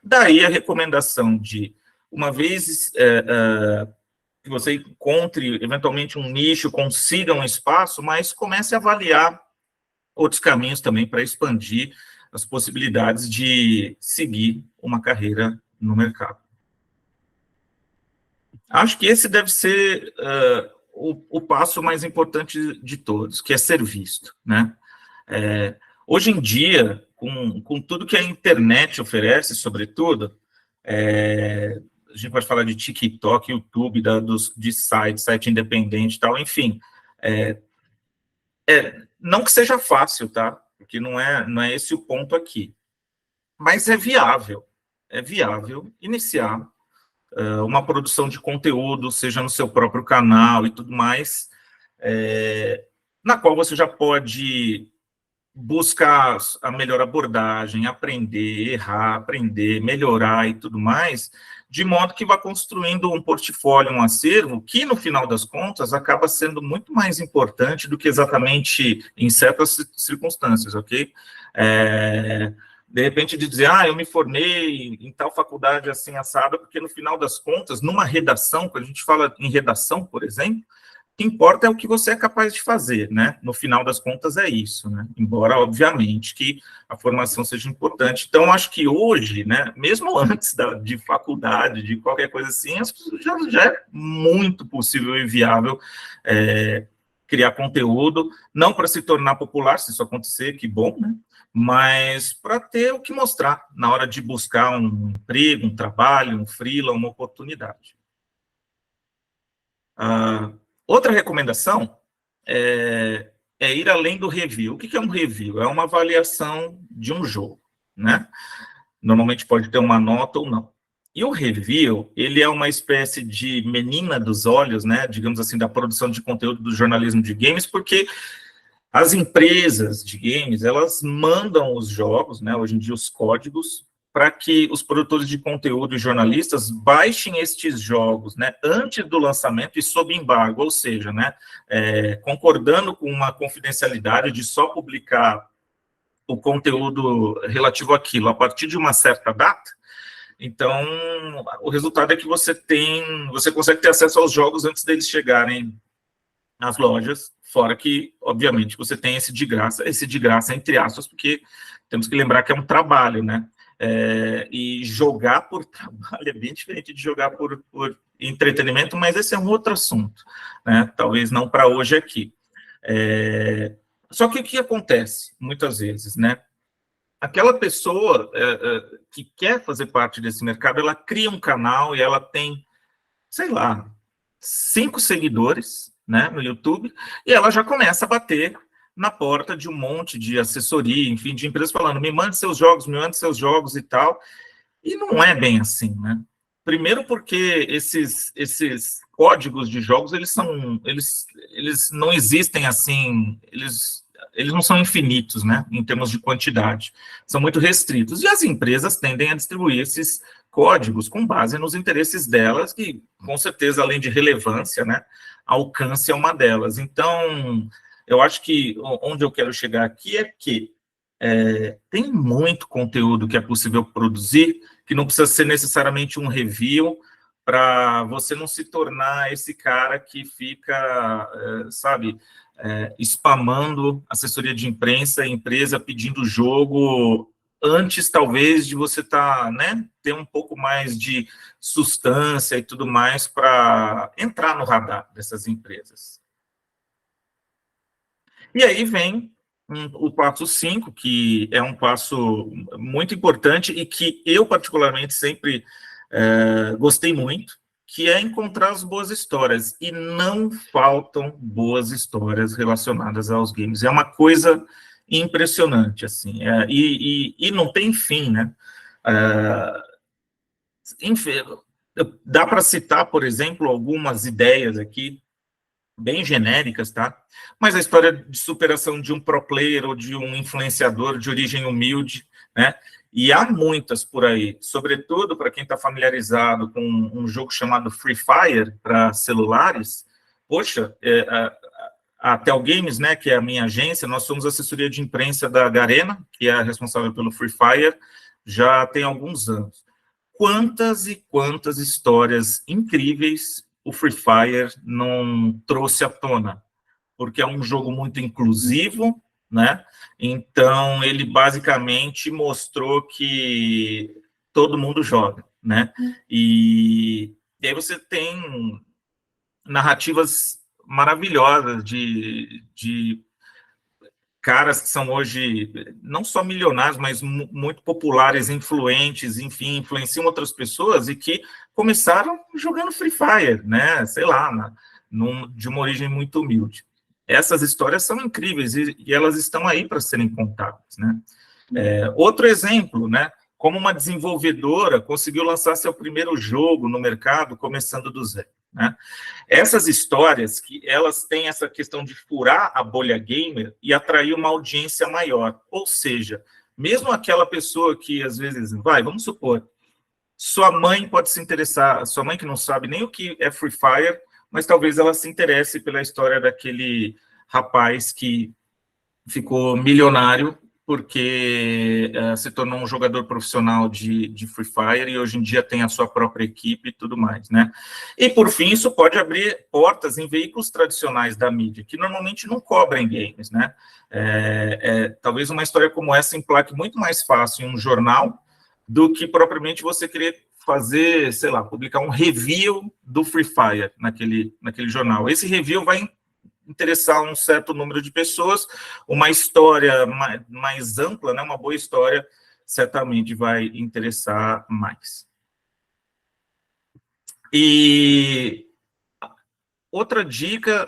daí a recomendação de, uma vez que você encontre, eventualmente, um nicho, consiga um espaço, mas comece a avaliar outros caminhos também para expandir as possibilidades de seguir uma carreira no mercado. Acho que esse deve ser o passo mais importante de todos, que é ser visto, né? Hoje em dia, com tudo que a internet oferece, sobretudo, a gente pode falar de TikTok, YouTube, de site independente e tal, enfim, não que seja fácil, tá? Porque não é esse o ponto aqui. Mas é viável iniciar uma produção de conteúdo, seja no seu próprio canal e tudo mais, na qual você já pode buscar a melhor abordagem, aprender, errar, aprender, melhorar e tudo mais, de modo que vá construindo um portfólio, um acervo, que, no final das contas, acaba sendo muito mais importante do que exatamente em certas circunstâncias, ok? De repente de dizer, eu me formei em tal faculdade assim, assada, porque no final das contas, numa redação, quando a gente fala em redação, por exemplo, o que importa é o que você é capaz de fazer, né? No final das contas é isso, né? Embora, obviamente, que a formação seja importante. Então, acho que hoje, né, mesmo antes de faculdade, de qualquer coisa assim, já é muito possível e viável criar conteúdo, não para se tornar popular, se isso acontecer, que bom, né? Mas para ter o que mostrar na hora de buscar um emprego, um trabalho, um freela, uma oportunidade. Outra recomendação é ir além do review. O que é um review? É uma avaliação de um jogo, né? Normalmente pode ter uma nota ou não. E o review, ele é uma espécie de menina dos olhos, né? Digamos assim, da produção de conteúdo do jornalismo de games, porque as empresas de games, elas mandam os jogos, né, hoje em dia os códigos, para que os produtores de conteúdo e jornalistas baixem estes jogos, né, antes do lançamento e sob embargo, ou seja, né, concordando com uma confidencialidade de só publicar o conteúdo relativo àquilo a partir de uma certa data. Então, o resultado é que você consegue ter acesso aos jogos antes deles chegarem nas lojas, fora que, obviamente, você tem esse de graça entre aspas, porque temos que lembrar que é um trabalho, né? E jogar por trabalho é bem diferente de jogar por entretenimento, mas esse é um outro assunto, né? Talvez não para hoje aqui. Só que o que acontece, muitas vezes, né? Aquela pessoa que quer fazer parte desse mercado, ela cria um canal e ela tem, sei lá, 5 seguidores, né, no YouTube, e ela já começa a bater na porta de um monte de assessoria, enfim, de empresas falando, me mande seus jogos e tal, e não é bem assim, né? Primeiro porque esses códigos de jogos, eles não existem assim, eles não são infinitos, né, em termos de quantidade, são muito restritos, e as empresas tendem a distribuir esses códigos com base nos interesses delas, que, com certeza, além de relevância, né, alcance é uma delas. Então, eu acho que onde eu quero chegar aqui é que tem muito conteúdo que é possível produzir, que não precisa ser necessariamente um review, para você não se tornar esse cara que fica, spamando assessoria de imprensa, empresa pedindo jogo antes, talvez, de você ter um pouco mais de substância e tudo mais para entrar no radar dessas empresas. E aí vem o passo 5, que é um passo muito importante e que eu, particularmente, sempre gostei muito, que é encontrar as boas histórias. E não faltam boas histórias relacionadas aos games. É uma coisa impressionante, assim, e não tem fim, né? Enfim, dá para citar, por exemplo, algumas ideias aqui, bem genéricas, tá? Mas a história de superação de um pro player ou de um influenciador de origem humilde, né? E há muitas por aí, sobretudo para quem está familiarizado com um jogo chamado Free Fire para celulares. Poxa, a Tel Games, né, que é a minha agência, nós somos assessoria de imprensa da Garena, que é responsável pelo Free Fire, já tem alguns anos. Quantas e quantas histórias incríveis o Free Fire não trouxe à tona? Porque é um jogo muito inclusivo, né? Então, ele basicamente mostrou que todo mundo joga, né? E aí você tem narrativas maravilhosas de caras que são hoje não só milionários, mas muito populares, influentes, enfim, influenciam outras pessoas e que começaram jogando Free Fire, né? Sei lá, de uma origem muito humilde. Essas histórias são incríveis e elas estão aí para serem contadas, né? Outro exemplo, né? Como uma desenvolvedora conseguiu lançar seu primeiro jogo no mercado começando do zero, né? Essas histórias, que elas têm essa questão de furar a bolha gamer e atrair uma audiência maior. Ou seja, mesmo aquela pessoa que, às vezes, vamos supor, sua mãe pode se interessar, sua mãe que não sabe nem o que é Free Fire, mas talvez ela se interesse pela história daquele rapaz que ficou milionário porque se tornou um jogador profissional de Free Fire e hoje em dia tem a sua própria equipe e tudo mais, né? E, por fim, isso pode abrir portas em veículos tradicionais da mídia, que normalmente não cobrem games, né? Talvez uma história como essa emplaque muito mais fácil em um jornal do que propriamente você querer fazer, sei lá, publicar um review do Free Fire naquele jornal. Esse review vai interessar um certo número de pessoas, uma história mais ampla, né, uma boa história, certamente vai interessar mais. E outra dica,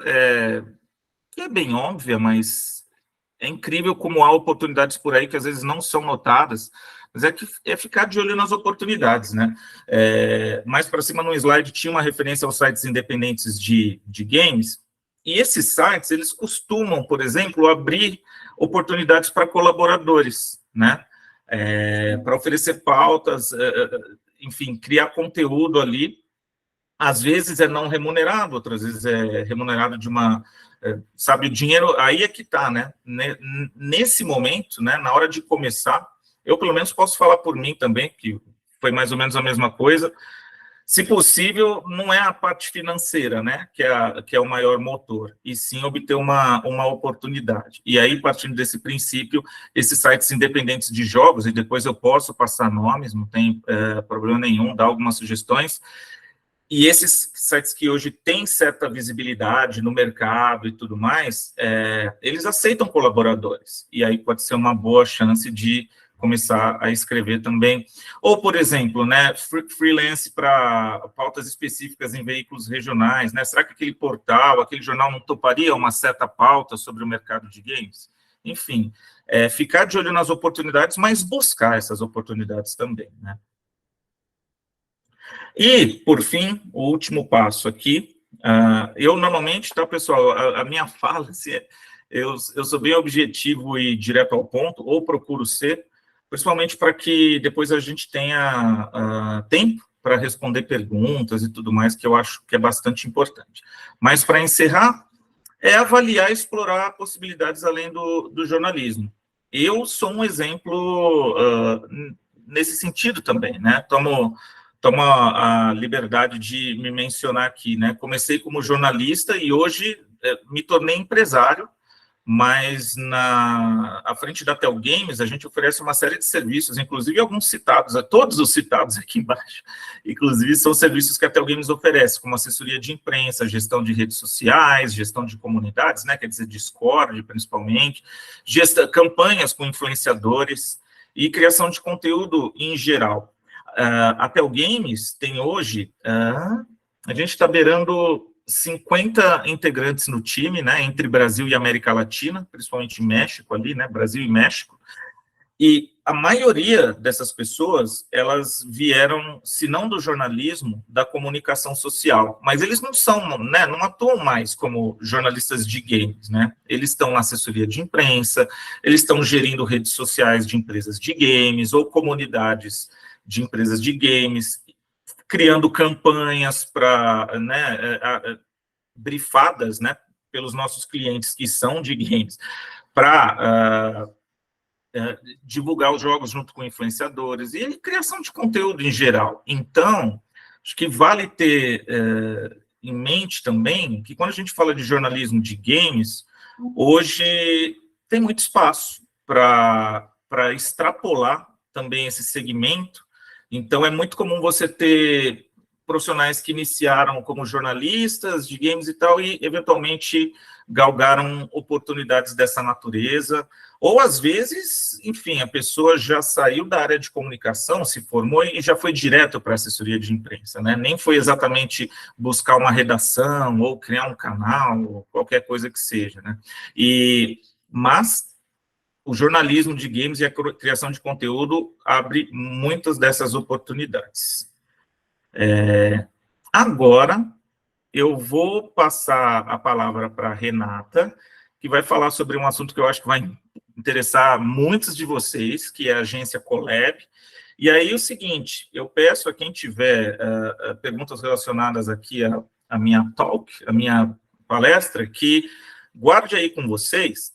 que é bem óbvia, mas é incrível como há oportunidades por aí que às vezes não são notadas, mas é ficar de olho nas oportunidades, né? Mais para cima no slide tinha uma referência aos sites independentes de games, e esses sites, eles costumam, por exemplo, abrir oportunidades para colaboradores, né? Para oferecer pautas, enfim, criar conteúdo ali. Às vezes é não remunerado, outras vezes é remunerado de uma... sabe, o dinheiro, aí é que está, né? Nesse momento, né, na hora de começar, eu pelo menos posso falar por mim também, que foi mais ou menos a mesma coisa. Se possível, não é a parte financeira, né, que é o maior motor, e sim obter uma oportunidade. E aí, partindo desse princípio, esses sites independentes de jogos, e depois eu posso passar nomes, não tem problema nenhum, dar algumas sugestões, e esses sites que hoje têm certa visibilidade no mercado e tudo mais, eles aceitam colaboradores, e aí pode ser uma boa chance de começar a escrever também. Ou, por exemplo, né, freelance para pautas específicas em veículos regionais, né? Será que aquele portal, aquele jornal não toparia uma certa pauta sobre o mercado de games? Enfim, ficar de olho nas oportunidades, mas buscar essas oportunidades também, né? E, por fim, o último passo aqui, eu normalmente, tá, pessoal, a minha fala, assim, eu sou bem objetivo e direto ao ponto, ou procuro ser, principalmente para que depois a gente tenha tempo para responder perguntas e tudo mais, que eu acho que é bastante importante. Mas, para encerrar, avaliar e explorar possibilidades além do jornalismo. Eu sou um exemplo nesse sentido também, né? Tomo a liberdade de me mencionar aqui, né? Comecei como jornalista e hoje me tornei empresário, mas à frente da Tel Games, a gente oferece uma série de serviços, inclusive alguns citados, todos os citados aqui embaixo, inclusive são serviços que a Tel Games oferece, como assessoria de imprensa, gestão de redes sociais, gestão de comunidades, né, quer dizer, Discord, principalmente, campanhas com influenciadores e criação de conteúdo em geral. A Tel Games tem hoje, a gente está beirando 50 integrantes no time, né, entre Brasil e América Latina, principalmente México ali, né, Brasil e México, e a maioria dessas pessoas, elas vieram, se não do jornalismo, da comunicação social, mas eles não são, né, não atuam mais como jornalistas de games, né, eles estão na assessoria de imprensa, eles estão gerindo redes sociais de empresas de games, ou comunidades de empresas de games, criando campanhas para, né, brifadas, né, pelos nossos clientes que são de games, para divulgar os jogos junto com influenciadores e criação de conteúdo em geral. Então, acho que vale ter em mente também que quando a gente fala de jornalismo de games, hoje tem muito espaço para extrapolar também esse segmento. Então, é muito comum você ter profissionais que iniciaram como jornalistas de games e tal, e eventualmente galgaram oportunidades dessa natureza, ou às vezes, enfim, a pessoa já saiu da área de comunicação, se formou e já foi direto para a assessoria de imprensa, né? Nem foi exatamente buscar uma redação, ou criar um canal, ou qualquer coisa que seja, né? Mas o jornalismo de games e a criação de conteúdo abre muitas dessas oportunidades. Agora, eu vou passar a palavra para a Renata, que vai falar sobre um assunto que eu acho que vai interessar muitos de vocês, que é a agência Collab. E aí, o seguinte, eu peço a quem tiver perguntas relacionadas aqui à minha talk, à minha palestra, que guarde aí com vocês,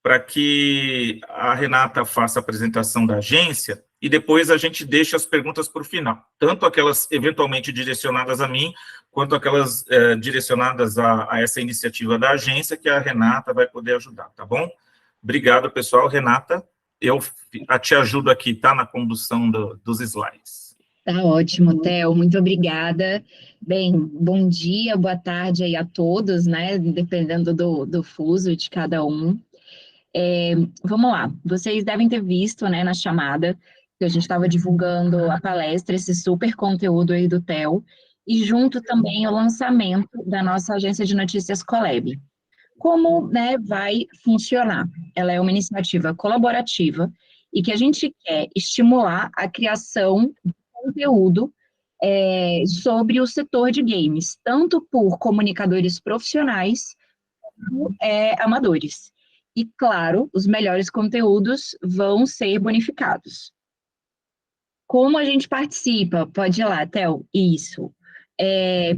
para que a Renata faça a apresentação da agência e depois a gente deixa as perguntas para o final, tanto aquelas eventualmente direcionadas a mim, quanto aquelas direcionadas a essa iniciativa da agência, que a Renata vai poder ajudar, tá bom? Obrigado, pessoal. Renata, eu te ajudo aqui, tá? Na condução dos slides.
Tá ótimo, Theo, muito obrigada. Bem, bom dia, boa tarde aí a todos, né? Dependendo do fuso de cada um. Vamos lá, vocês devem ter visto, né, na chamada, que a gente estava divulgando a palestra, esse super conteúdo aí do Theo, e junto também o lançamento da nossa agência de notícias Colab. Como, né, vai funcionar? Ela é uma iniciativa colaborativa e que a gente quer estimular a criação de conteúdo sobre o setor de games, tanto por comunicadores profissionais como amadores. E, claro, os melhores conteúdos vão ser bonificados. Como a gente participa? Pode ir lá, Theo. Isso. É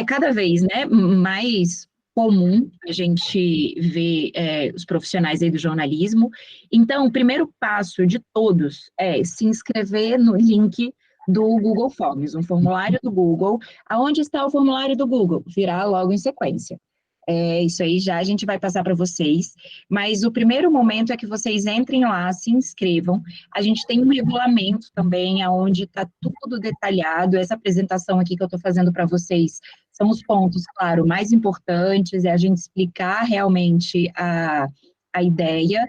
cada vez, né, mais comum a gente ver os profissionais aí do jornalismo. Então, o primeiro passo de todos é se inscrever no link do Google Forms, um formulário do Google. Aonde está o formulário do Google? Virá logo em sequência. Isso aí já a gente vai passar para vocês, mas o primeiro momento é que vocês entrem lá, se inscrevam. A gente tem um regulamento também, onde está tudo detalhado. Essa apresentação aqui que eu estou fazendo para vocês são os pontos, claro, mais importantes, é a gente explicar realmente a ideia,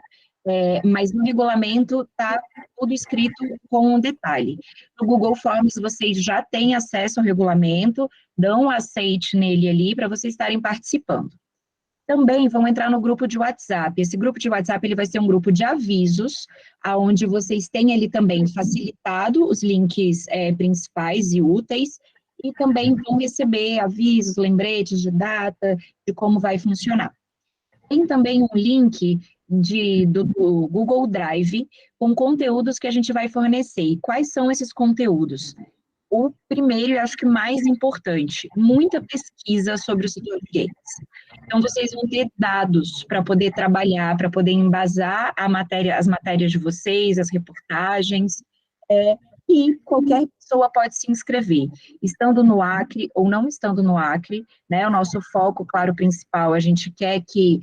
mas no regulamento está tudo escrito com um detalhe. No Google Forms, vocês já têm acesso ao regulamento, dão um aceite nele ali para vocês estarem participando. Também vão entrar no grupo de WhatsApp. Esse grupo de WhatsApp ele vai ser um grupo de avisos, onde vocês têm ali também facilitado os links principais e úteis, e também vão receber avisos, lembretes de data, de como vai funcionar. Tem também um link do Google Drive com conteúdos que a gente vai fornecer. E quais são esses conteúdos? O primeiro, e acho que mais importante, muita pesquisa sobre o setor de games. Então, vocês vão ter dados para poder trabalhar, para poder embasar as matérias de vocês, as reportagens, e qualquer pessoa pode se inscrever, estando no Acre ou não estando no Acre, né? O nosso foco, claro, principal, a gente quer que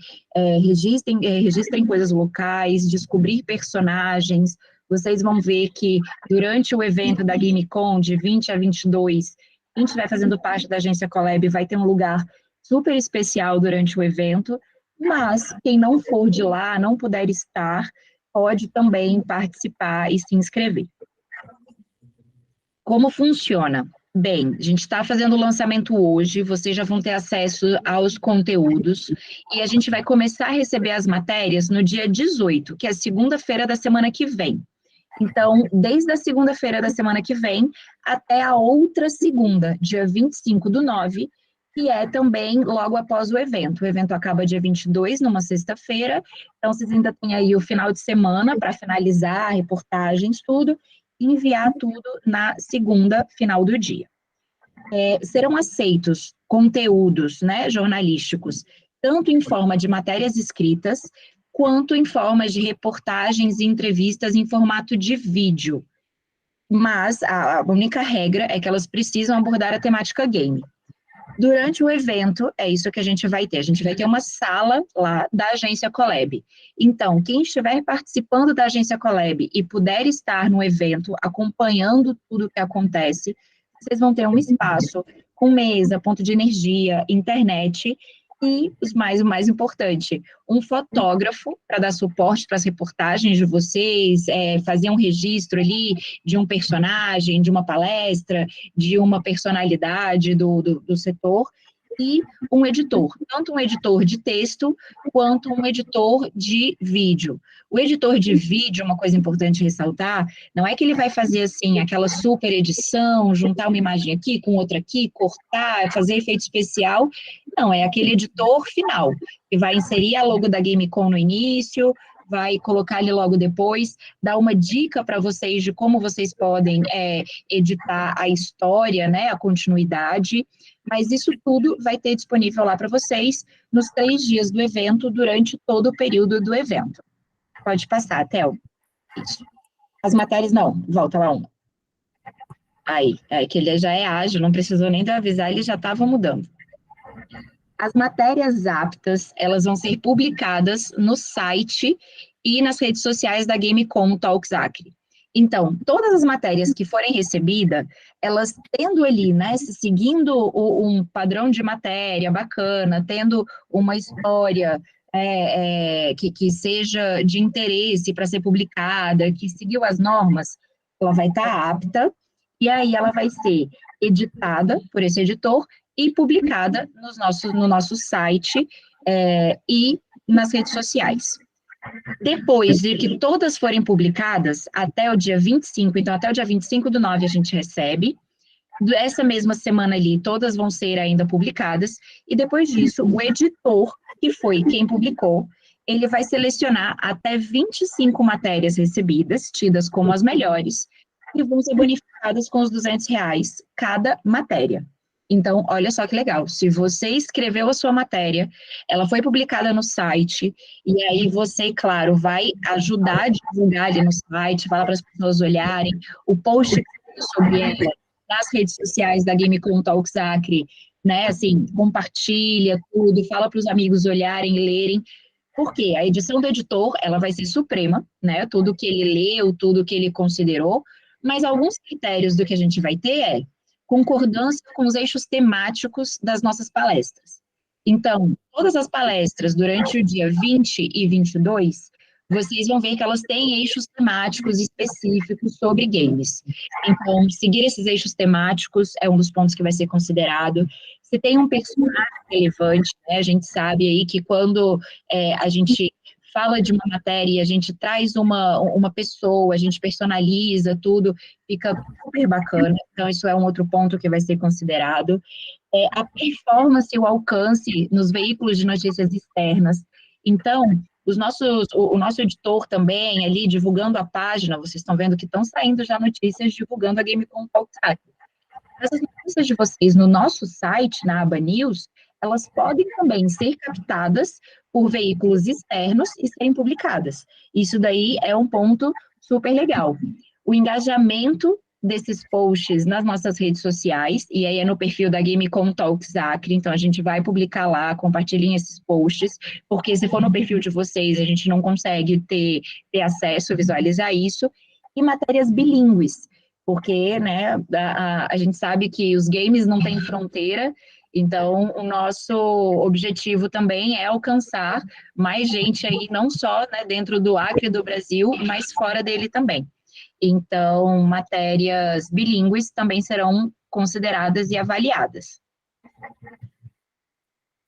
registrem coisas locais, descobrir personagens. Vocês vão ver que durante o evento da GameCon, de 20 a 22, quem estiver fazendo parte da agência Colab vai ter um lugar super especial durante o evento, mas quem não for de lá, não puder estar, pode também participar e se inscrever. Como funciona? Bem, a gente está fazendo o lançamento hoje, vocês já vão ter acesso aos conteúdos, e a gente vai começar a receber as matérias no dia 18, que é segunda-feira da semana que vem. Então, desde a segunda-feira da semana que vem até a outra segunda, dia 25/9, que é também logo após o evento. O evento acaba dia 22, numa sexta-feira, então vocês ainda têm aí o final de semana para finalizar reportagens, tudo, e enviar tudo na segunda, final do dia. Serão aceitos conteúdos, né, jornalísticos, tanto em forma de matérias escritas, quanto em forma de reportagens e entrevistas em formato de vídeo. Mas a única regra é que elas precisam abordar a temática game. Durante o evento, é isso que a gente vai ter. A gente vai ter uma sala lá da agência Colab. Então, quem estiver participando da agência Colab e puder estar no evento, acompanhando tudo o que acontece, vocês vão ter um espaço com mesa, ponto de energia, internet e, o mais importante, um fotógrafo para dar suporte para as reportagens de vocês, fazer um registro ali de um personagem, de uma palestra, de uma personalidade do setor, e um editor, tanto um editor de texto, quanto um editor de vídeo. O editor de vídeo, uma coisa importante ressaltar, não é que ele vai fazer assim, aquela super edição, juntar uma imagem aqui com outra aqui, cortar, fazer efeito especial, não, é aquele editor final, que vai inserir a logo da GameCon no início, vai colocar ali logo depois, dar uma dica para vocês de como vocês podem editar a história, né, a continuidade, mas isso tudo vai ter disponível lá para vocês nos 3 dias do evento, durante todo o período do evento. Pode passar, Theo. Isso. As matérias, não, volta lá uma. Aí, que ele já é ágil, não precisou nem de avisar, ele já estava mudando. As matérias aptas, elas vão ser publicadas no site e nas redes sociais da Gamecom Talks Acre. Então, todas as matérias que forem recebidas, elas tendo ali, né, seguindo um padrão de matéria bacana, tendo uma história que seja de interesse para ser publicada, que seguiu as normas, ela vai estar apta, e aí ela vai ser editada por esse editor e publicada no nosso site e nas redes sociais. Depois de que todas forem publicadas, até o dia 25, então até o dia 25/9 a gente recebe, essa mesma semana ali, todas vão ser ainda publicadas, e depois disso, o editor, que foi quem publicou, ele vai selecionar até 25 matérias recebidas, tidas como as melhores, e vão ser bonificadas com os R$200 cada matéria. Então, olha só que legal, se você escreveu a sua matéria, ela foi publicada no site, e aí você, claro, vai ajudar a divulgar ali no site, falar para as pessoas olharem, o post sobre ela nas redes sociais da Gamecom Talks Acre, né, assim, compartilha tudo, fala para os amigos olharem, lerem, porque a edição do editor, ela vai ser suprema, né, tudo que ele leu, tudo que ele considerou, mas alguns critérios do que a gente vai ter concordância com os eixos temáticos das nossas palestras. Então, todas as palestras durante o dia 20 e 22, vocês vão ver que elas têm eixos temáticos específicos sobre games. Então, seguir esses eixos temáticos é um dos pontos que vai ser considerado. Se tem um personagem relevante, né, a gente sabe aí que quando a gente fala de uma matéria e a gente traz uma pessoa, a gente personaliza tudo, fica super bacana. Então, isso é um outro ponto que vai ser considerado. A performance e o alcance nos veículos de notícias externas. Então, o nosso editor também, ali, divulgando a página, vocês estão vendo que estão saindo já notícias divulgando a Gamecom Talks Acre. Essas notícias de vocês no nosso site, na aba News, elas podem também ser captadas por veículos externos e serem publicadas. Isso daí é um ponto super legal. O engajamento desses posts nas nossas redes sociais, e aí é no perfil da Gamecom Talks Acre, então a gente vai publicar lá, compartilhem esses posts, porque se for no perfil de vocês, a gente não consegue ter acesso, visualizar isso, e matérias bilíngues, porque, né, a gente sabe que os games não têm fronteira, então o nosso objetivo também é alcançar mais gente aí, não só, né, dentro do Acre do Brasil, mas fora dele também. Então, matérias bilíngues também serão consideradas e avaliadas.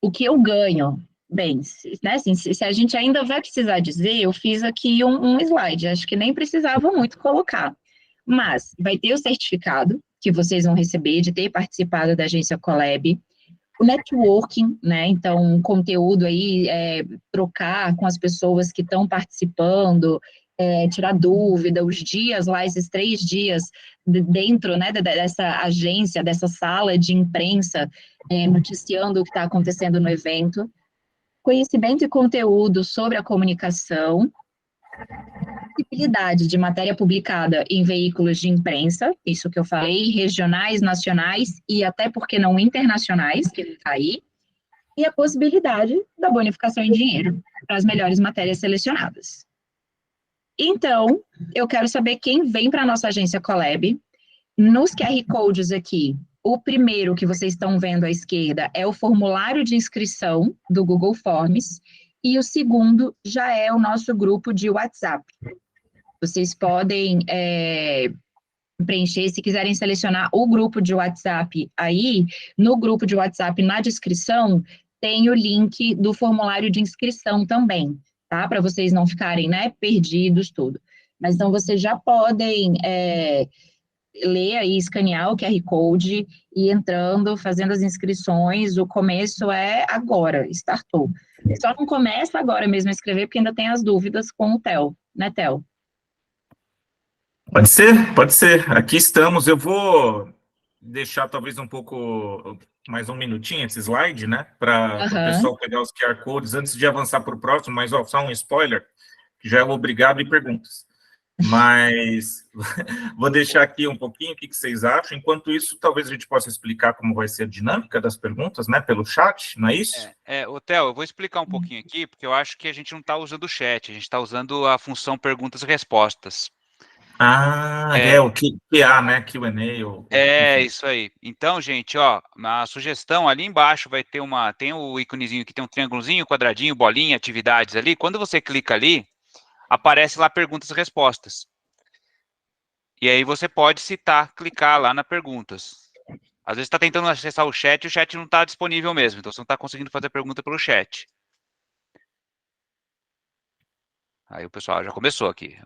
O que eu ganho? Bem, né, assim, se a gente ainda vai precisar dizer, eu fiz aqui um slide, acho que nem precisava muito colocar. Mas vai ter o certificado que vocês vão receber de ter participado da Agência Colab, o networking, né, então, um conteúdo aí, trocar com as pessoas que estão participando, tirar dúvida, os dias lá, esses 3 dias dentro, né, dessa agência, dessa sala de imprensa, noticiando o que está acontecendo no evento, conhecimento e conteúdo sobre a comunicação, visibilidade de matéria publicada em veículos de imprensa, isso que eu falei, regionais, nacionais e até, porque não, internacionais, que está aí, e a possibilidade da bonificação em dinheiro para as melhores matérias selecionadas. Então, eu quero saber quem vem para a nossa agência Colab. Nos QR Codes aqui, o primeiro que vocês estão vendo à esquerda é o formulário de inscrição do Google Forms, e o segundo já é o nosso grupo de WhatsApp. Vocês podem preencher, se quiserem selecionar o grupo de WhatsApp aí, no grupo de WhatsApp, na descrição, tem o link do formulário de inscrição também, tá? Para vocês não ficarem, né, perdidos, tudo. Mas então, vocês já podem ler aí, escanear o QR Code e entrando, fazendo as inscrições. O começo é agora, startou. Só não começa agora mesmo a escrever, porque ainda tem as dúvidas com o Theo, né, Theo?
Pode ser, pode ser. Aqui estamos. Eu vou deixar talvez um pouco, mais um minutinho esse slide, né? Para o
Aham.
pessoal pegar os QR Codes antes de avançar para o próximo, mas ó, só um spoiler, que já é o obrigado e perguntas. Mas vou deixar aqui um pouquinho o que vocês acham. Enquanto isso, talvez a gente possa explicar como vai ser a dinâmica das perguntas, né? Pelo chat, não é isso?
Ô, Theo, eu vou explicar um pouquinho aqui, porque eu acho que a gente não está usando o chat, a gente está usando a função perguntas e respostas.
Ah, o QA, né? Q&A.
É, isso aí. Então, gente, ó, a sugestão ali embaixo vai ter tem o íconezinho que tem um triângulozinho, quadradinho, bolinha, atividades ali. Quando você clica ali, aparece lá perguntas e respostas. E aí você pode clicar lá na perguntas. Às vezes está tentando acessar o chat não está disponível mesmo, então você não está conseguindo fazer pergunta pelo chat. Aí o pessoal já começou aqui.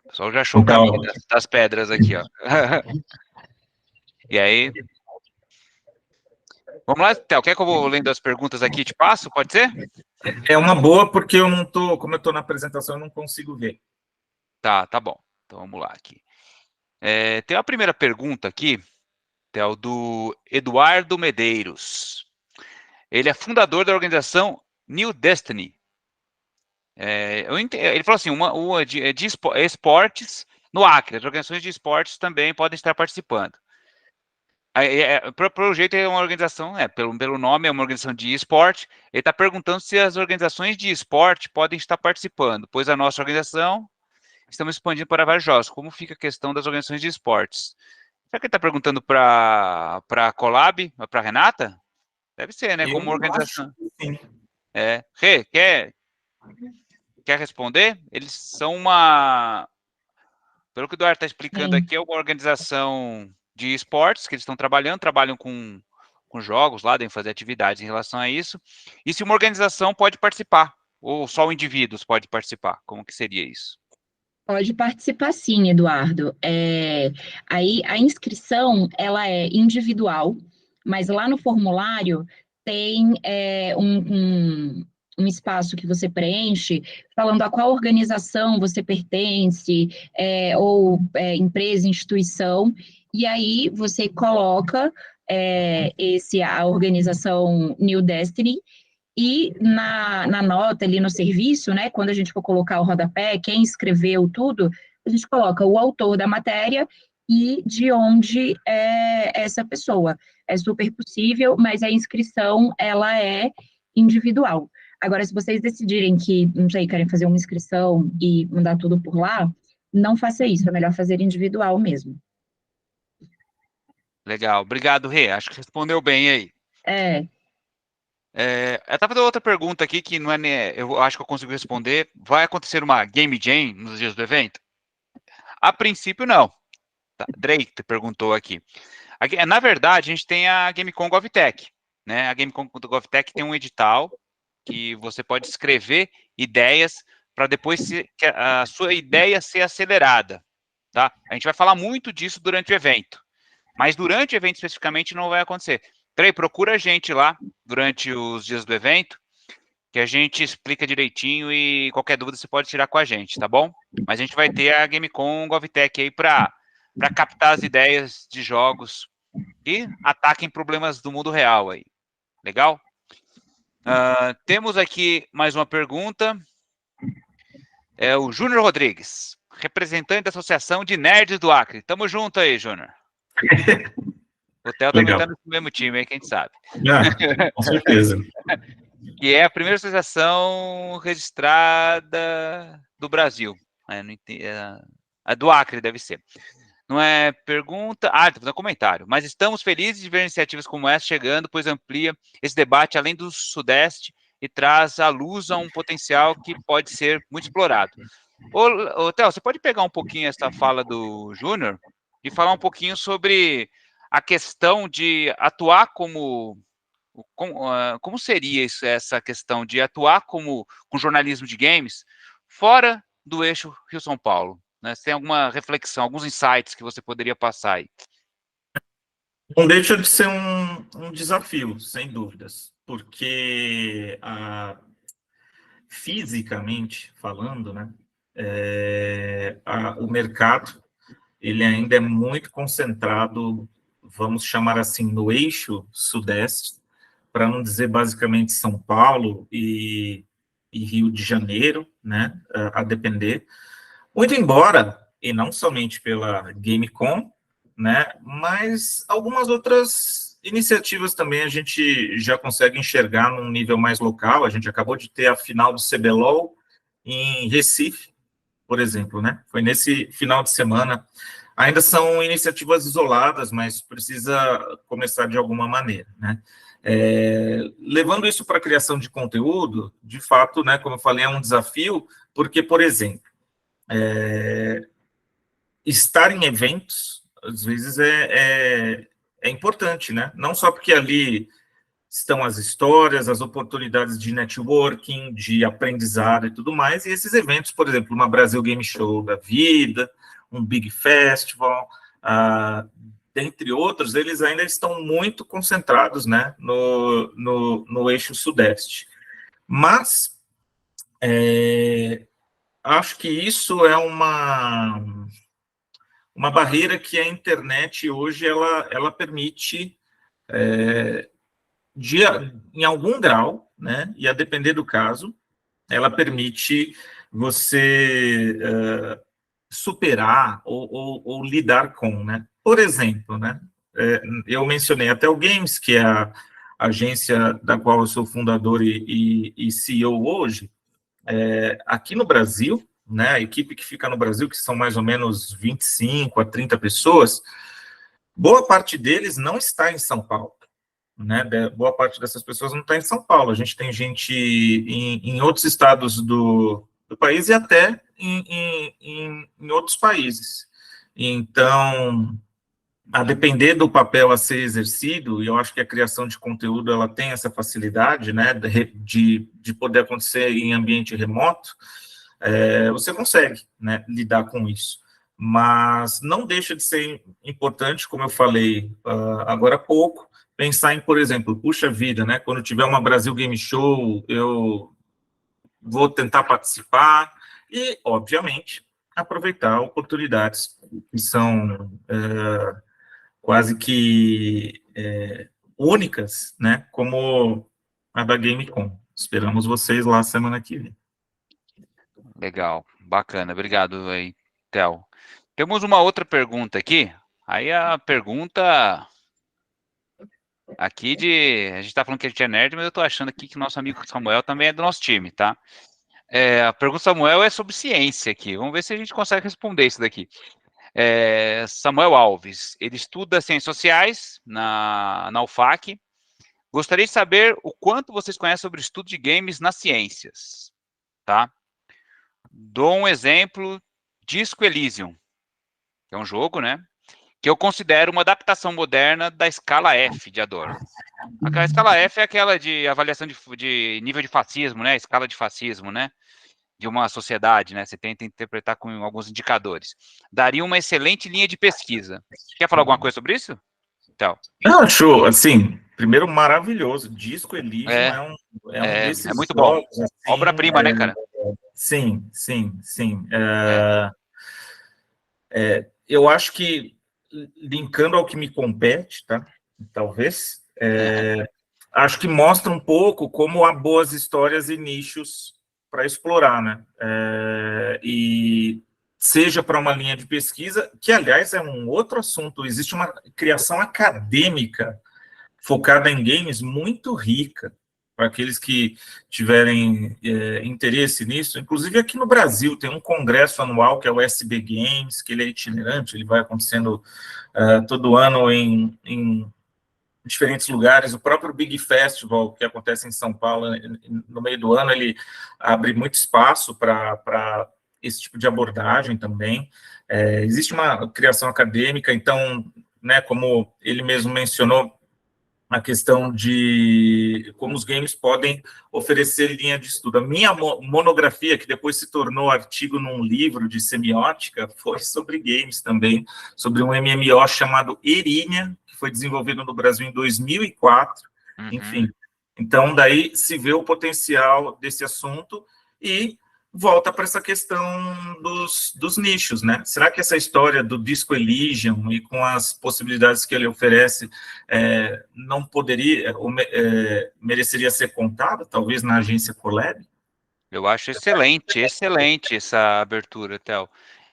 O pessoal já achou o caminho das pedras aqui, ó. E aí... Vamos lá, Theo, quer que eu vou lendo as perguntas aqui e te passo? Pode ser?
É uma boa, porque eu não tô, como eu estou na apresentação, eu não consigo ver.
Tá bom. Então vamos lá aqui. Tem a primeira pergunta aqui, Theo, do Eduardo Medeiros. Ele é fundador da organização New Destiny. Ele falou assim, uma de esportes no Acre, as organizações de esportes também podem estar participando. Pelo jeito é uma organização, pelo nome é uma organização de esporte. Ele está perguntando se as organizações de esporte podem estar participando, pois a nossa organização estamos expandindo para vários jogos. Como fica a questão das organizações de esportes? Será que ele está perguntando para a Colab, para a Renata? Deve ser, né? Como organização.
Acho que sim.
Rê, quer responder? Eles são uma... Pelo que o Eduardo está explicando aqui, é uma organização de esportes que eles estão trabalham com jogos lá, devem fazer atividades em relação a isso. E se uma organização pode participar, ou só indivíduos pode participar, como que seria isso?
Pode participar sim, Eduardo. Aí a inscrição, ela é individual, mas lá no formulário tem um espaço que você preenche falando a qual organização você pertence, ou empresa, instituição, e aí você coloca a organização New Destiny, e na nota ali no serviço, né, quando a gente for colocar o rodapé, quem escreveu tudo, a gente coloca o autor da matéria e de onde é essa pessoa. É super possível, mas a inscrição, ela é individual. Agora, se vocês decidirem que, não sei, querem fazer uma inscrição e mandar tudo por lá, não faça isso, é melhor fazer individual mesmo.
Legal, obrigado, Rê, acho que respondeu bem aí. Eu estava fazendo outra pergunta aqui, que não é, eu acho que eu consigo responder. Vai acontecer uma Game Jam nos dias do evento? A princípio, não. Tá, Drake perguntou aqui. Na verdade, a gente tem a GameCon GovTech, né? A GameCon GovTech tem um edital que você pode escrever ideias para depois que a sua ideia ser acelerada, tá? A gente vai falar muito disso durante o evento, mas durante o evento especificamente não vai acontecer. Trey, procura a gente lá durante os dias do evento, que a gente explica direitinho e qualquer dúvida você pode tirar com a gente, tá bom? Mas a gente vai ter a GameCon GovTech aí para captar as ideias de jogos e ataquem problemas do mundo real aí. Legal? Temos aqui mais uma pergunta. É o Júnior Rodrigues, representante da Associação de Nerds do Acre. Tamo junto aí, Júnior. O Theo também está no mesmo time aí, quem sabe.
Com certeza.
Que é a primeira associação registrada do Brasil. A do Acre deve ser. Não é pergunta... está fazendo comentário. Mas estamos felizes de ver iniciativas como essa chegando, pois amplia esse debate além do Sudeste e traz à luz a um potencial que pode ser muito explorado. Ô Theo, você pode pegar um pouquinho essa fala do Júnior e falar um pouquinho sobre a questão de atuar como seria isso, essa questão de atuar com jornalismo de games fora do eixo Rio-São Paulo? Né? Você tem alguma reflexão, alguns insights que você poderia passar aí?
Não deixa de ser um desafio, sem dúvidas, porque fisicamente falando, né, o mercado, ele ainda é muito concentrado, vamos chamar assim, no eixo sudeste, para não dizer basicamente São Paulo e Rio de Janeiro, né, a depender. Muito embora, e não somente pela Gamescom, né, mas algumas outras iniciativas também a gente já consegue enxergar num nível mais local. A gente acabou de ter a final do CBLOL em Recife, por exemplo, né? Foi nesse final de semana. Ainda são iniciativas isoladas, mas precisa começar de alguma maneira, né? Levando isso para a criação de conteúdo, de fato, né, como eu falei, é um desafio, porque, por exemplo, estar em eventos, às vezes, é importante, né? Não só porque ali estão as histórias, as oportunidades de networking, de aprendizado e tudo mais, e esses eventos, por exemplo, uma Brasil Game Show da vida, um Big Festival, dentre outros, eles ainda estão muito concentrados, né, no eixo sudeste. Mas acho que isso é uma barreira que a internet hoje ela permite, em algum grau, né, e a depender do caso, ela permite você superar ou lidar com, né? Por exemplo, né, eu mencionei a Tel Games, que é a agência da qual eu sou fundador e CEO hoje. Aqui no Brasil, né, a equipe que fica no Brasil, que são mais ou menos 25 a 30 pessoas, boa parte deles não está em São Paulo, né? Boa parte dessas pessoas não está em São Paulo. A gente tem gente em outros estados do país e até em outros países. Então, a depender do papel a ser exercido, e eu acho que a criação de conteúdo ela tem essa facilidade, né, de poder acontecer em ambiente remoto, você consegue, né, lidar com isso. Mas não deixa de ser importante, como eu falei agora há pouco, pensar em, por exemplo, puxa vida, né, quando tiver uma Brasil Game Show, eu vou tentar participar e, obviamente, aproveitar oportunidades que são quase que únicas, né, como a da Gamescom. Esperamos vocês lá semana que vem.
Legal, bacana, obrigado aí, Theo. Temos uma outra pergunta aqui, aí a pergunta aqui a gente tá falando que a gente é nerd, mas eu tô achando aqui que o nosso amigo Samuel também é do nosso time, tá? A pergunta do Samuel é sobre ciência aqui, vamos ver se a gente consegue responder isso daqui. Samuel Alves, ele estuda Ciências Sociais na UFAC. Gostaria de saber o quanto vocês conhecem sobre o estudo de games nas ciências, tá? Dou um exemplo, Disco Elysium, que é um jogo, né, que eu considero uma adaptação moderna da escala F de Adorno. A escala F é aquela de avaliação de nível de fascismo, né, escala de fascismo, né, de uma sociedade, né, você tenta interpretar com alguns indicadores. Daria uma excelente linha de pesquisa. Quer falar alguma coisa sobre isso? Então.
Não, show, assim, primeiro maravilhoso, Disco Elysium é um desses
muito
jogos,
bom.
assim,
Obra-prima, né, cara?
Sim. Eu acho que, linkando ao que me compete, tá? Talvez, acho que mostra um pouco como há boas histórias e nichos para explorar, né? E seja para uma linha de pesquisa, que, aliás, é um outro assunto. Existe uma criação acadêmica focada em games muito rica, para aqueles que tiverem interesse nisso. Inclusive, aqui no Brasil, tem um congresso anual, que é o SB Games, que ele é itinerante, ele vai acontecendo todo ano em diferentes lugares. O próprio Big Festival, que acontece em São Paulo, no meio do ano, ele abre muito espaço para esse tipo de abordagem também. Existe uma criação acadêmica, então, né, como ele mesmo mencionou, a questão de como os games podem oferecer linha de estudo. A minha monografia, que depois se tornou artigo num livro de semiótica, foi sobre games também, sobre um MMO chamado Erinha, que foi desenvolvido no Brasil em 2004, enfim. Então, daí se vê o potencial desse assunto E volta para essa questão dos nichos, né? Será que essa história do Disco Elysium e com as possibilidades que ele oferece não poderia, mereceria ser contada, talvez na agência Collab?
Eu acho excelente essa abertura, Theo.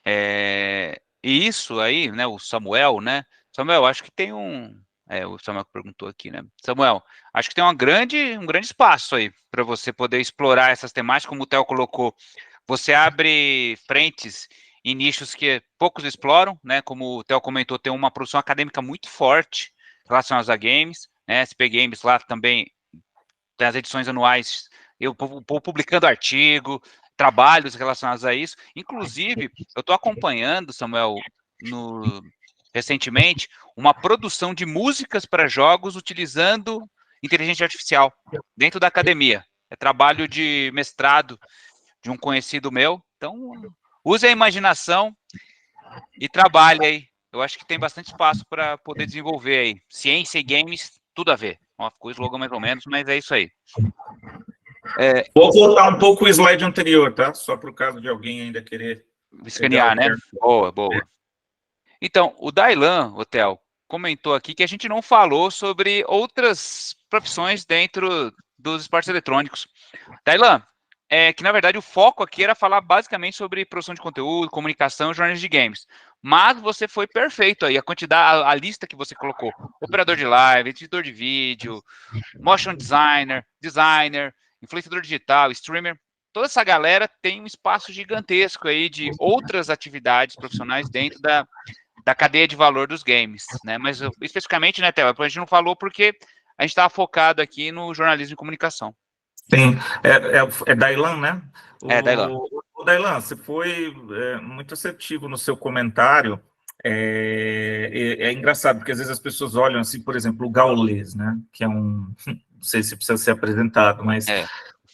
E isso aí, né, o Samuel, né? Samuel, acho que tem o Samuel que perguntou aqui, né? Samuel, acho que tem um grande espaço aí para você poder explorar essas temáticas, como o Theo colocou. Você abre frentes em nichos que poucos exploram, né? Como o Theo comentou, tem uma produção acadêmica muito forte relacionada a games, né? SP Games lá também tem as edições anuais, eu publicando artigo, trabalhos relacionados a isso. Inclusive, eu estou acompanhando, Samuel, recentemente, uma produção de músicas para jogos utilizando inteligência artificial dentro da academia. É trabalho de mestrado de um conhecido meu. Então, use a imaginação e trabalhe aí. Eu acho que tem bastante espaço para poder desenvolver aí. Ciência e games, tudo a ver. Ó, ficou o slogan mais ou menos, mas é isso aí.
Vou voltar um pouco o slide anterior, tá? Só para o caso de alguém ainda querer
escanear, né? Boa. Então, o Dailan, Hotel, comentou aqui que a gente não falou sobre outras profissões dentro dos esportes eletrônicos. Dailan, que na verdade o foco aqui era falar basicamente sobre produção de conteúdo, comunicação e jornalismo de games. Mas você foi perfeito aí, a lista que você colocou: operador de live, editor de vídeo, motion designer, influenciador digital, streamer. Toda essa galera tem um espaço gigantesco aí de outras atividades profissionais dentro da cadeia de valor dos games, né? Mas especificamente, né, Theo, a gente não falou porque a gente estava focado aqui no jornalismo e comunicação.
Sim, é Dailan, né?
Dailan.
O Dailan, você foi muito assertivo no seu comentário. É engraçado, porque às vezes as pessoas olham assim, por exemplo, o Gaules, né? Que é não sei se precisa ser apresentado, mas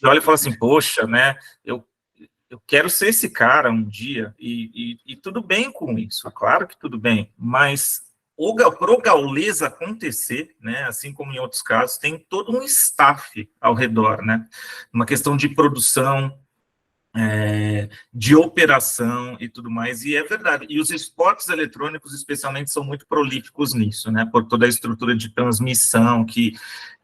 olha e fala assim, poxa, né? Eu quero ser esse cara um dia, e tudo bem com isso, claro que tudo bem, mas para o Gaules acontecer, né, assim como em outros casos, tem todo um staff ao redor, né? Uma questão de produção, de operação e tudo mais, e é verdade. E os esportes eletrônicos, especialmente, são muito prolíficos nisso, né? Por toda a estrutura de transmissão que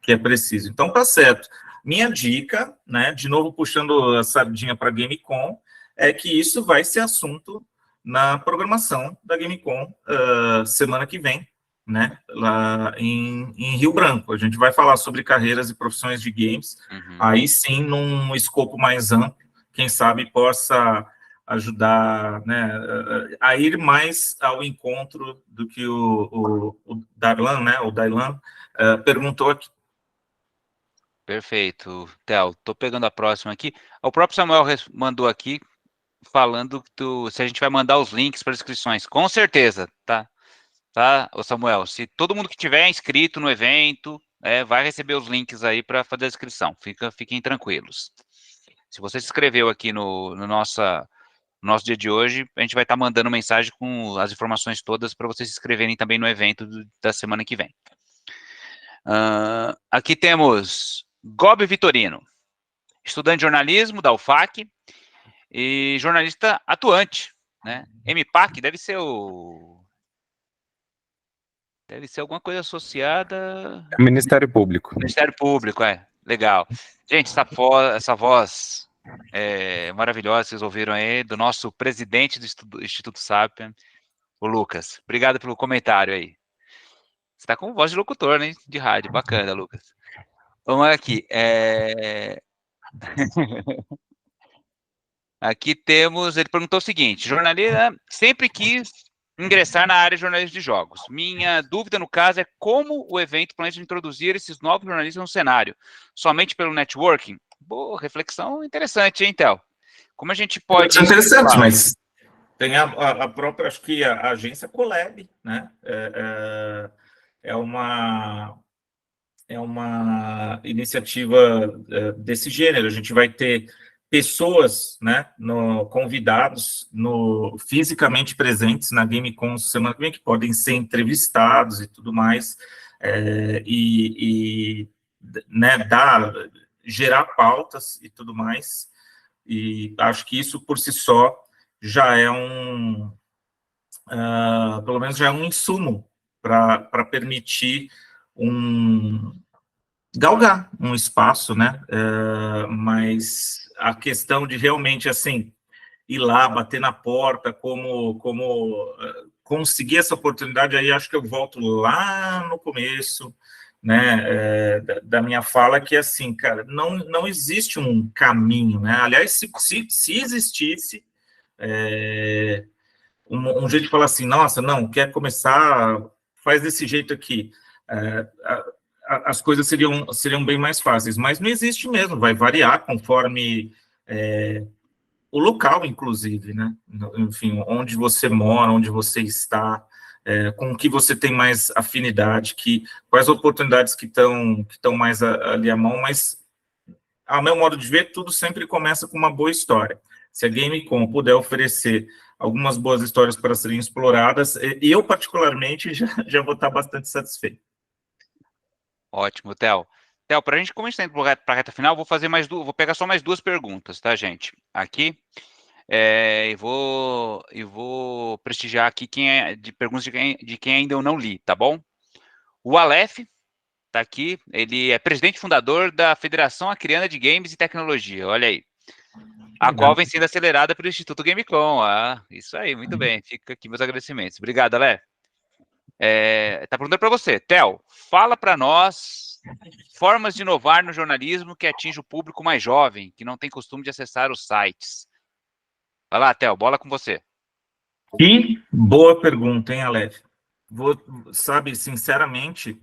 é preciso. Então, tá certo. Minha dica, né, de novo puxando a sardinha para a GameCon, é que isso vai ser assunto na programação da GameCon semana que vem, né, lá em Rio Branco. A gente vai falar sobre carreiras e profissões de games, aí sim, num escopo mais amplo, quem sabe possa ajudar, né, a ir mais ao encontro do que o Darlan, né, o Dailan, perguntou aqui.
Perfeito, Theo. Estou pegando a próxima aqui. O próprio Samuel mandou aqui, falando se a gente vai mandar os links para inscrições. Com certeza, tá? Ô Samuel, se todo mundo que tiver inscrito no evento, vai receber os links aí para fazer a inscrição. Fiquem tranquilos. Se você se inscreveu aqui no nosso dia de hoje, a gente vai estar mandando mensagem com as informações todas para vocês se inscreverem também no evento da semana que vem. Aqui temos Gobi Vitorino, estudante de jornalismo da UFAC e jornalista atuante, né? MPAC deve ser alguma coisa associada...
Ministério Público.
Ministério Público, legal. Gente, essa voz maravilhosa, vocês ouviram aí, do nosso presidente do Instituto Sapien, o Lucas. Obrigado pelo comentário aí. Você está com voz de locutor, né? De rádio. Bacana, Lucas. Vamos aqui. Aqui temos... Ele perguntou o seguinte: jornalista sempre quis ingressar na área de jornalismo de jogos. Minha dúvida, no caso, é como o evento planeja introduzir esses novos jornalistas no cenário? Somente pelo networking? Boa, reflexão interessante, hein, Theo? Como a gente pode...
É interessante, mas tem a própria, acho que a agência Collab, né? É uma iniciativa desse gênero. A gente vai ter pessoas, né, convidados, fisicamente presentes na GameCon semana que vem, que podem ser entrevistados e tudo mais, né, gerar pautas e tudo mais, E acho que isso, por si só, já é pelo menos já é um insumo para permitir galgar um espaço, né? Mas a questão de realmente, assim, ir lá, bater na porta, como conseguir essa oportunidade, aí acho que eu volto lá no começo, né, da minha fala, que assim, cara, não existe um caminho, né? Aliás, se existisse um jeito de falar assim, nossa, não, quer começar, faz desse jeito aqui, as coisas seriam bem mais fáceis, mas não existe mesmo, vai variar conforme o local, inclusive, né? Enfim, onde você mora, onde você está, com o que você tem mais afinidade, quais oportunidades que estão mais ali à mão, mas, ao meu modo de ver, tudo sempre começa com uma boa história. Se a Gamecom puder oferecer algumas boas histórias para serem exploradas, eu, particularmente, já vou estar bastante satisfeito.
Ótimo, Theo. Theo, para a gente, como a gente está indo para a reta final, vou pegar só mais 2 perguntas, tá, gente? Aqui. E vou prestigiar aqui perguntas de quem ainda eu não li, tá bom? O Aleph tá aqui, ele é presidente fundador da Federação Acreana de Games e Tecnologia, olha aí. A qual vem sendo acelerada pelo Instituto Gamecom. Isso aí, muito bem. Fica aqui meus agradecimentos. Obrigado, Aleph. Tá perguntando para você, Theo, fala para nós formas de inovar no jornalismo que atinge o público mais jovem, que não tem costume de acessar os sites. Vai lá, Theo, bola com você.
Que boa pergunta, hein, Aleph? Sabe, sinceramente,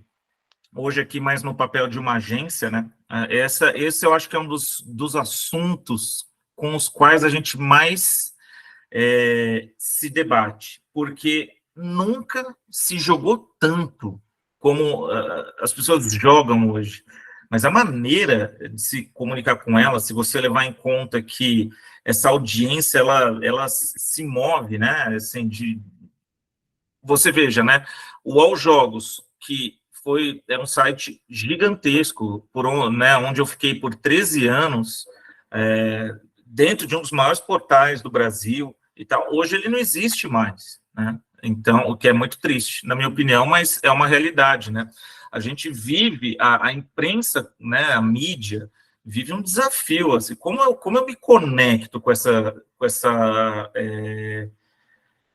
hoje aqui mais no papel de uma agência, né? Esse eu acho que é um dos assuntos com os quais a gente mais se debate, porque nunca se jogou tanto como as pessoas jogam hoje. Mas a maneira de se comunicar com ela, se você levar em conta que essa audiência, ela se move, né? Assim, você veja, né? O All Jogos, que é um site gigantesco, né, onde eu fiquei por 13 anos, dentro de um dos maiores portais do Brasil e tal. Hoje ele não existe mais, né? Então, o que é muito triste, na minha opinião, mas é uma realidade, né? A gente vive, a imprensa, né, a mídia, vive um desafio, assim, como eu me conecto com essa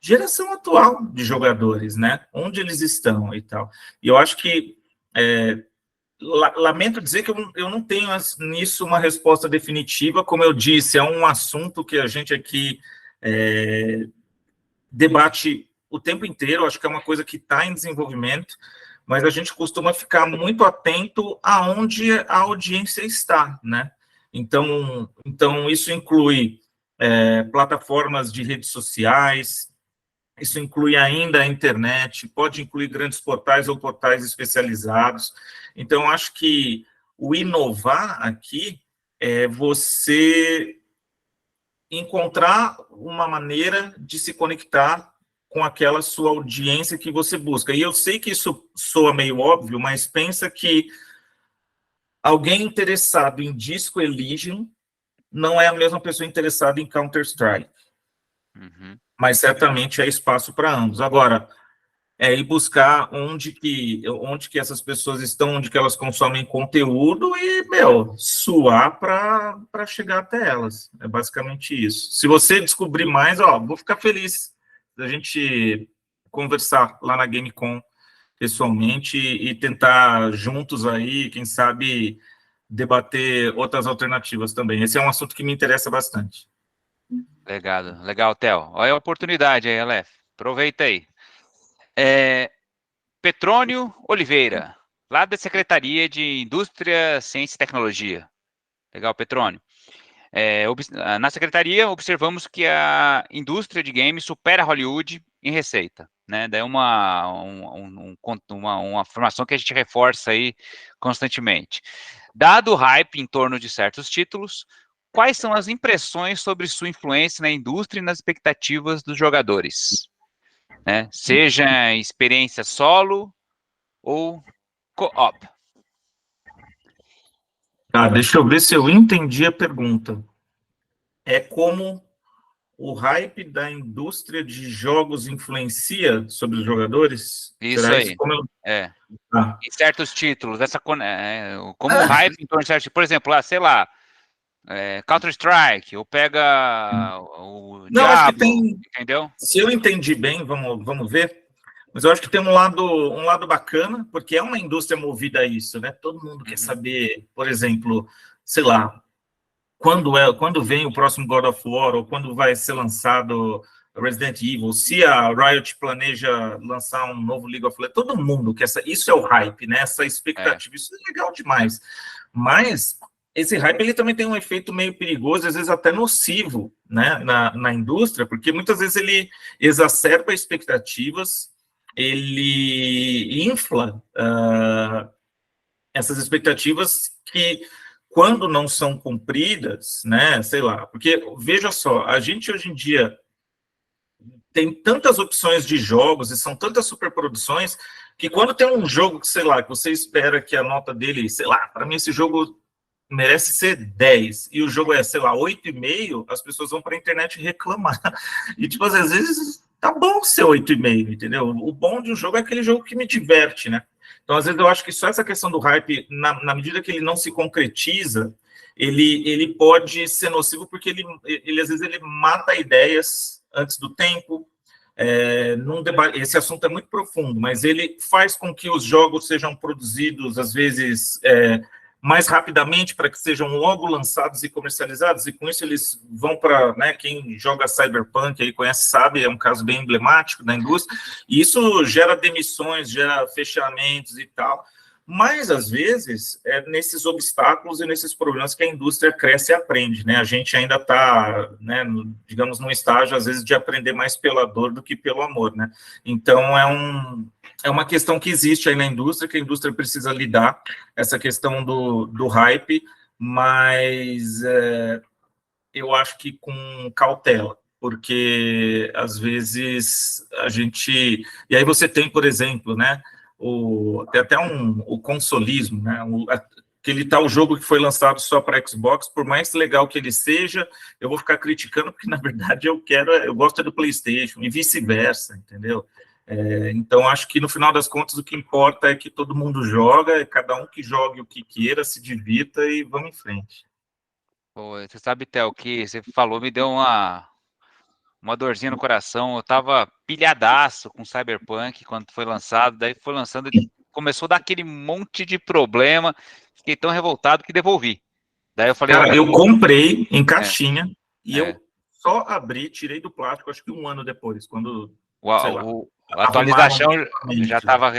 geração atual de jogadores, né? Onde eles estão e tal. E eu acho que lamento dizer que eu não tenho nisso uma resposta definitiva. Como eu disse, é um assunto que a gente aqui debate o tempo inteiro. Acho que é uma coisa que está em desenvolvimento, mas a gente costuma ficar muito atento aonde a audiência está, né? Então isso inclui plataformas de redes sociais, isso inclui ainda a internet, pode incluir grandes portais ou portais especializados. Então, acho que o inovar aqui é você encontrar uma maneira de se conectar com aquela sua audiência que você busca. E eu sei que isso soa meio óbvio, mas pensa que alguém interessado em Disco Elysium não é a mesma pessoa interessada em Counter-Strike.
Uhum.
Mas certamente é espaço para ambos. Agora, ir buscar onde que essas pessoas estão, onde que elas consomem conteúdo e, suar para chegar até elas. É basicamente isso. Se você descobrir mais, vou ficar feliz da gente conversar lá na Gamecom pessoalmente e tentar juntos aí, quem sabe, debater outras alternativas também. Esse é um assunto que me interessa bastante.
Legal, Theo. Olha a oportunidade aí, Aleph. Aproveita aí. Petrônio Oliveira, lá da Secretaria de Indústria, Ciência e Tecnologia. Legal, Petrônio. Na Secretaria, observamos que a indústria de games supera a Hollywood em receita, né? Daí uma afirmação que a gente reforça aí constantemente. Dado o hype em torno de certos títulos, quais são as impressões sobre sua influência na indústria e nas expectativas dos jogadores? Né? Seja experiência solo ou co-op.
Deixa eu ver se eu entendi a pergunta. é como o hype da indústria de jogos influencia sobre os jogadores?
Isso
Será
aí.
isso? Como eu...
É.
Ah.
Em certos títulos, como o hype em torno de certos, por exemplo, sei lá, Counter-Strike, ou pega o
Não, acho que
Diablo,
tem...
entendeu?
Se eu entendi bem, vamos ver. Mas eu acho que tem um lado bacana, porque é uma indústria movida a isso, né? Todo mundo quer saber, por exemplo, sei lá, quando vem o próximo God of War, ou quando vai ser lançado Resident Evil, se a Riot planeja lançar um novo League of Legends, todo mundo quer saber. Isso é o hype, né? Essa expectativa, isso é legal demais. Mas esse hype ele também tem um efeito meio perigoso, às vezes até nocivo, né, na indústria, porque muitas vezes ele exacerba expectativas, ele infla essas expectativas que, quando não são cumpridas, né, sei lá, porque, veja só, a gente hoje em dia tem tantas opções de jogos e são tantas superproduções que quando tem um jogo que, sei lá, que você espera que a nota dele, sei lá, para mim esse jogo merece ser 10, e o jogo é, sei lá, 8,5, as pessoas vão para a internet reclamar. E, tipo, às vezes, tá bom ser 8,5, entendeu? O bom de um jogo é aquele jogo que me diverte, né? Então, às vezes, eu acho que só essa questão do hype, na medida que ele não se concretiza, ele pode ser nocivo, porque ele às vezes, ele mata ideias antes do tempo. Num debate, esse assunto é muito profundo, mas ele faz com que os jogos sejam produzidos, às vezes, mais rapidamente, para que sejam logo lançados e comercializados, e com isso eles vão para, né, quem joga Cyberpunk aí conhece, sabe, é um caso bem emblemático da indústria, e isso gera demissões, gera fechamentos e tal, mas às vezes é nesses obstáculos e nesses problemas que a indústria cresce e aprende, né? A gente ainda está, né, digamos, num estágio às vezes de aprender mais pela dor do que pelo amor, né? Então é uma questão que existe aí na indústria, que a indústria precisa lidar, essa questão do hype, mas eu acho que com cautela, porque às vezes a gente... E aí você tem, por exemplo, né, tem até o consolismo, né, aquele tal jogo que foi lançado só para Xbox, por mais legal que ele seja, eu vou ficar criticando, porque na verdade eu gosto do PlayStation, e vice-versa, entendeu? Então, acho que no final das contas o que importa é que todo mundo joga, é cada um que jogue o que queira, se divirta e vamos em frente.
Pô, você sabe, Theo, que você falou, me deu uma dorzinha no coração. Eu tava pilhadaço com Cyberpunk quando foi lançado, daí foi lançando, começou a dar aquele monte de problema, fiquei tão revoltado que devolvi. Daí eu falei,
Cara, eu comprei em caixinha e
é.
eu só abri, tirei do plástico, acho que um ano depois, quando, sei lá,
A
arrumaram
atualização já
novamente.
estava.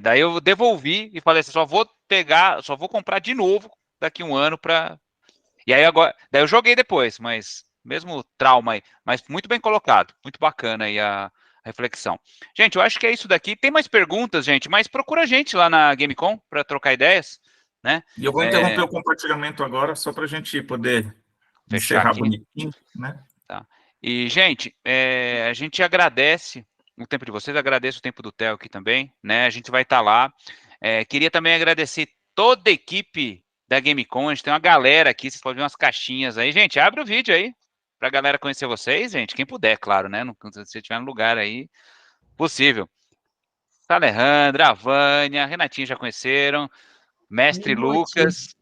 Daí eu devolvi e falei assim, só vou comprar de novo daqui um ano para. E aí agora, daí eu joguei depois, mas mesmo trauma aí, mas muito bem colocado, muito bacana aí a reflexão. Gente, eu acho que é isso daqui. Tem mais perguntas, gente, mas procura a gente lá na Gamecom para trocar ideias, né?
E eu vou interromper o compartilhamento agora, só para a gente poder
Fechar
encerrar
aqui.
bonitinho, né?
Tá. E, gente, a gente agradece o tempo de vocês, agradeço o tempo do Theo aqui também, né? A gente vai estar lá. Queria também agradecer toda a equipe da Gamecom, a gente tem uma galera aqui, vocês podem ver umas caixinhas aí. Gente, abre o vídeo aí, para a galera conhecer vocês, gente, quem puder, claro, né? Se você estiver no lugar aí, possível. Alejandra, a Vânia, Renatinha já conheceram, Mestre Lucas,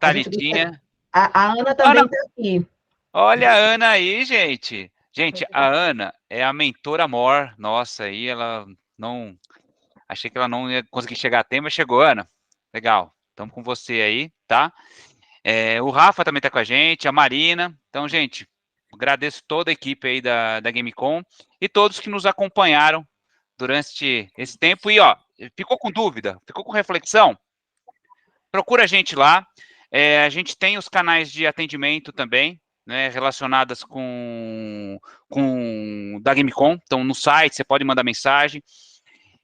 Thalitinha.
A Ana também está aqui.
Olha a Ana aí, gente. Gente, a Ana é a mentora mor nossa aí, ela não... Achei que ela não ia conseguir chegar a tempo, mas chegou, Ana. Legal, estamos com você aí, tá? O Rafa também está com a gente, a Marina. Então, gente, agradeço toda a equipe aí da Gamecom e todos que nos acompanharam durante esse tempo. E, ó, ficou com dúvida? Ficou com reflexão? Procura a gente lá. A gente tem os canais de atendimento também, né, relacionadas com da Gamecom. Então, no site, você pode mandar mensagem.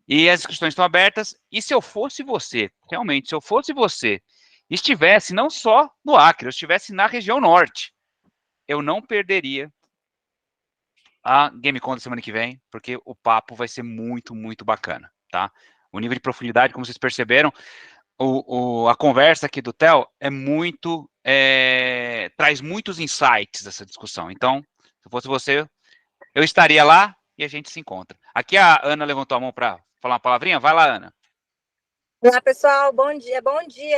E as inscrições estão abertas. E se eu fosse você, realmente, se eu fosse você, estivesse não só no Acre, eu estivesse na região norte, eu não perderia a Gamecom da semana que vem, porque o papo vai ser muito, muito bacana, tá? O nível de profundidade, como vocês perceberam, a conversa aqui do Theo é muito, traz muitos insights dessa discussão. Então, se fosse você, eu estaria lá e a gente se encontra. Aqui a Ana levantou a mão para falar uma palavrinha. Vai lá, Ana.
Olá, pessoal. Bom dia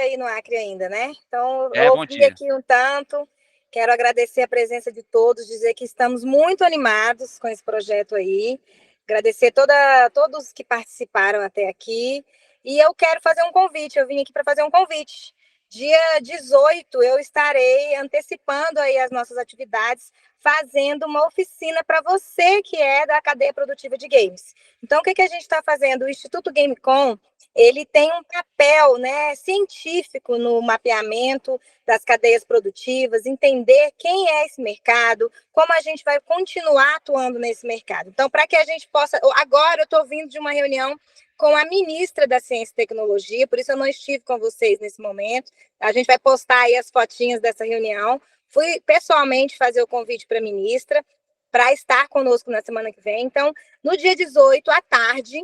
aí no Acre ainda, né? Então, eu
bom
ouvi
dia.
aqui um tanto. Quero agradecer a presença de todos, dizer que estamos muito animados com esse projeto aí. Agradecer todos que participaram até aqui. E eu quero fazer um convite, eu vim aqui para fazer um convite. Dia 18, eu estarei antecipando aí as nossas atividades, fazendo uma oficina para você que é da cadeia produtiva de games. Então, o que a gente está fazendo? O Instituto Gamecom, ele tem um papel, né, científico no mapeamento das cadeias produtivas, entender quem é esse mercado, como a gente vai continuar atuando nesse mercado. Então, para que a gente possa... Agora, eu estou vindo de uma reunião com a ministra da Ciência e Tecnologia, por isso eu não estive com vocês nesse momento. A gente vai postar aí as fotinhas dessa reunião. Fui pessoalmente fazer o convite para a ministra, para estar conosco na semana que vem. Então, no dia 18, à tarde,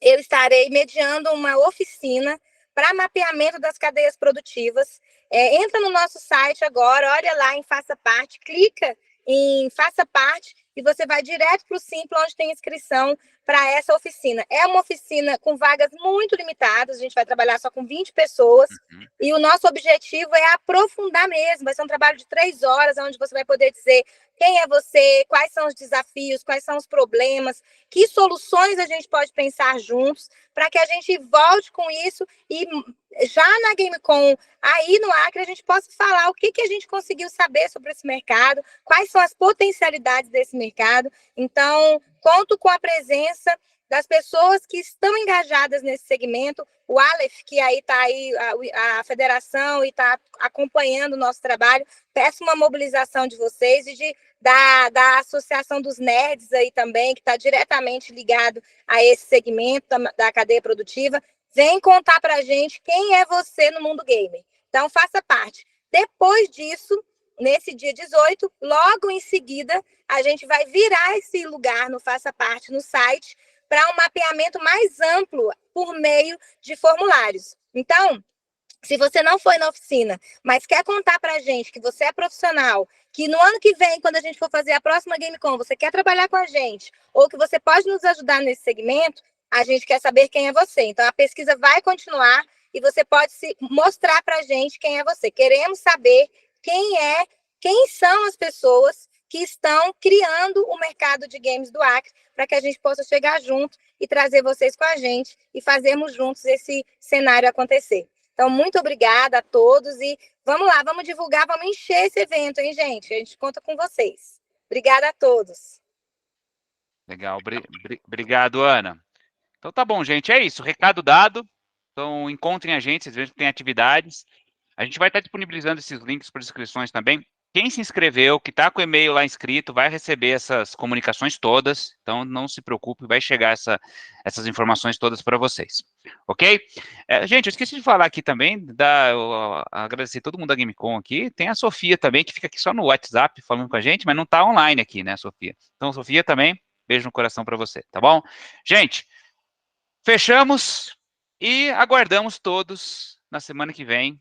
eu estarei mediando uma oficina para mapeamento das cadeias produtivas. Entra no nosso site agora, olha lá em Faça Parte, clica em Faça Parte e você vai direto para o Simpla, onde tem inscrição para essa oficina. É uma oficina com vagas muito limitadas, a gente vai trabalhar só com 20 pessoas, e o nosso objetivo é aprofundar mesmo, vai ser um trabalho de 3 horas, onde você vai poder dizer quem é você, quais são os desafios, quais são os problemas, que soluções a gente pode pensar juntos, para que a gente volte com isso e já na Gamecom, aí no Acre, a gente possa falar o que a gente conseguiu saber sobre esse mercado, quais são as potencialidades desse mercado. Então, conto com a presença das pessoas que estão engajadas nesse segmento, o Aleph, que aí está aí, a federação, e está acompanhando o nosso trabalho. Peço uma mobilização de vocês e da Associação dos Nerds aí também, que está diretamente ligado a esse segmento da cadeia produtiva. Vem contar para a gente quem é você no mundo gamer. Então, faça parte. Depois disso, nesse dia 18, logo em seguida, a gente vai virar esse lugar no Faça Parte no site para um mapeamento mais amplo por meio de formulários. Então, se você não foi na oficina, mas quer contar para a gente que você é profissional, que no ano que vem, quando a gente for fazer a próxima Gamecom, você quer trabalhar com a gente, ou que você pode nos ajudar nesse segmento, a gente quer saber quem é você. Então, a pesquisa vai continuar e você pode mostrar para a gente quem é você. Queremos saber quem são as pessoas que estão criando o mercado de games do Acre, para que a gente possa chegar junto e trazer vocês com a gente e fazermos juntos esse cenário acontecer. Então, muito obrigada a todos e vamos lá, vamos divulgar, vamos encher esse evento, hein, gente? A gente conta com vocês. Obrigada a todos.
Legal, obrigado, Ana. Então tá bom, gente, é isso, recado dado. Então encontrem a gente, vocês vejam que tem atividades. A gente vai estar disponibilizando esses links para inscrições também. Quem se inscreveu, que está com o e-mail lá inscrito, vai receber essas comunicações todas. Então não se preocupe, vai chegar essas informações todas para vocês. Ok? Gente, eu esqueci de falar aqui também, agradecer todo mundo da Gamecom aqui. Tem a Sofia também, que fica aqui só no WhatsApp falando com a gente, mas não está online aqui, né, Sofia? Então, Sofia também, beijo no coração para você, tá bom? Gente, fechamos e aguardamos todos na semana que vem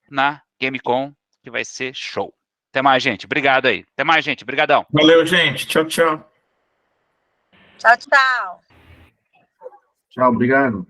na Gamecom, que vai ser show. Até mais, gente. Obrigado aí. Até mais, gente. Obrigadão.
Valeu, gente. Tchau, tchau.
Tchau, tchau.
Tchau, obrigado.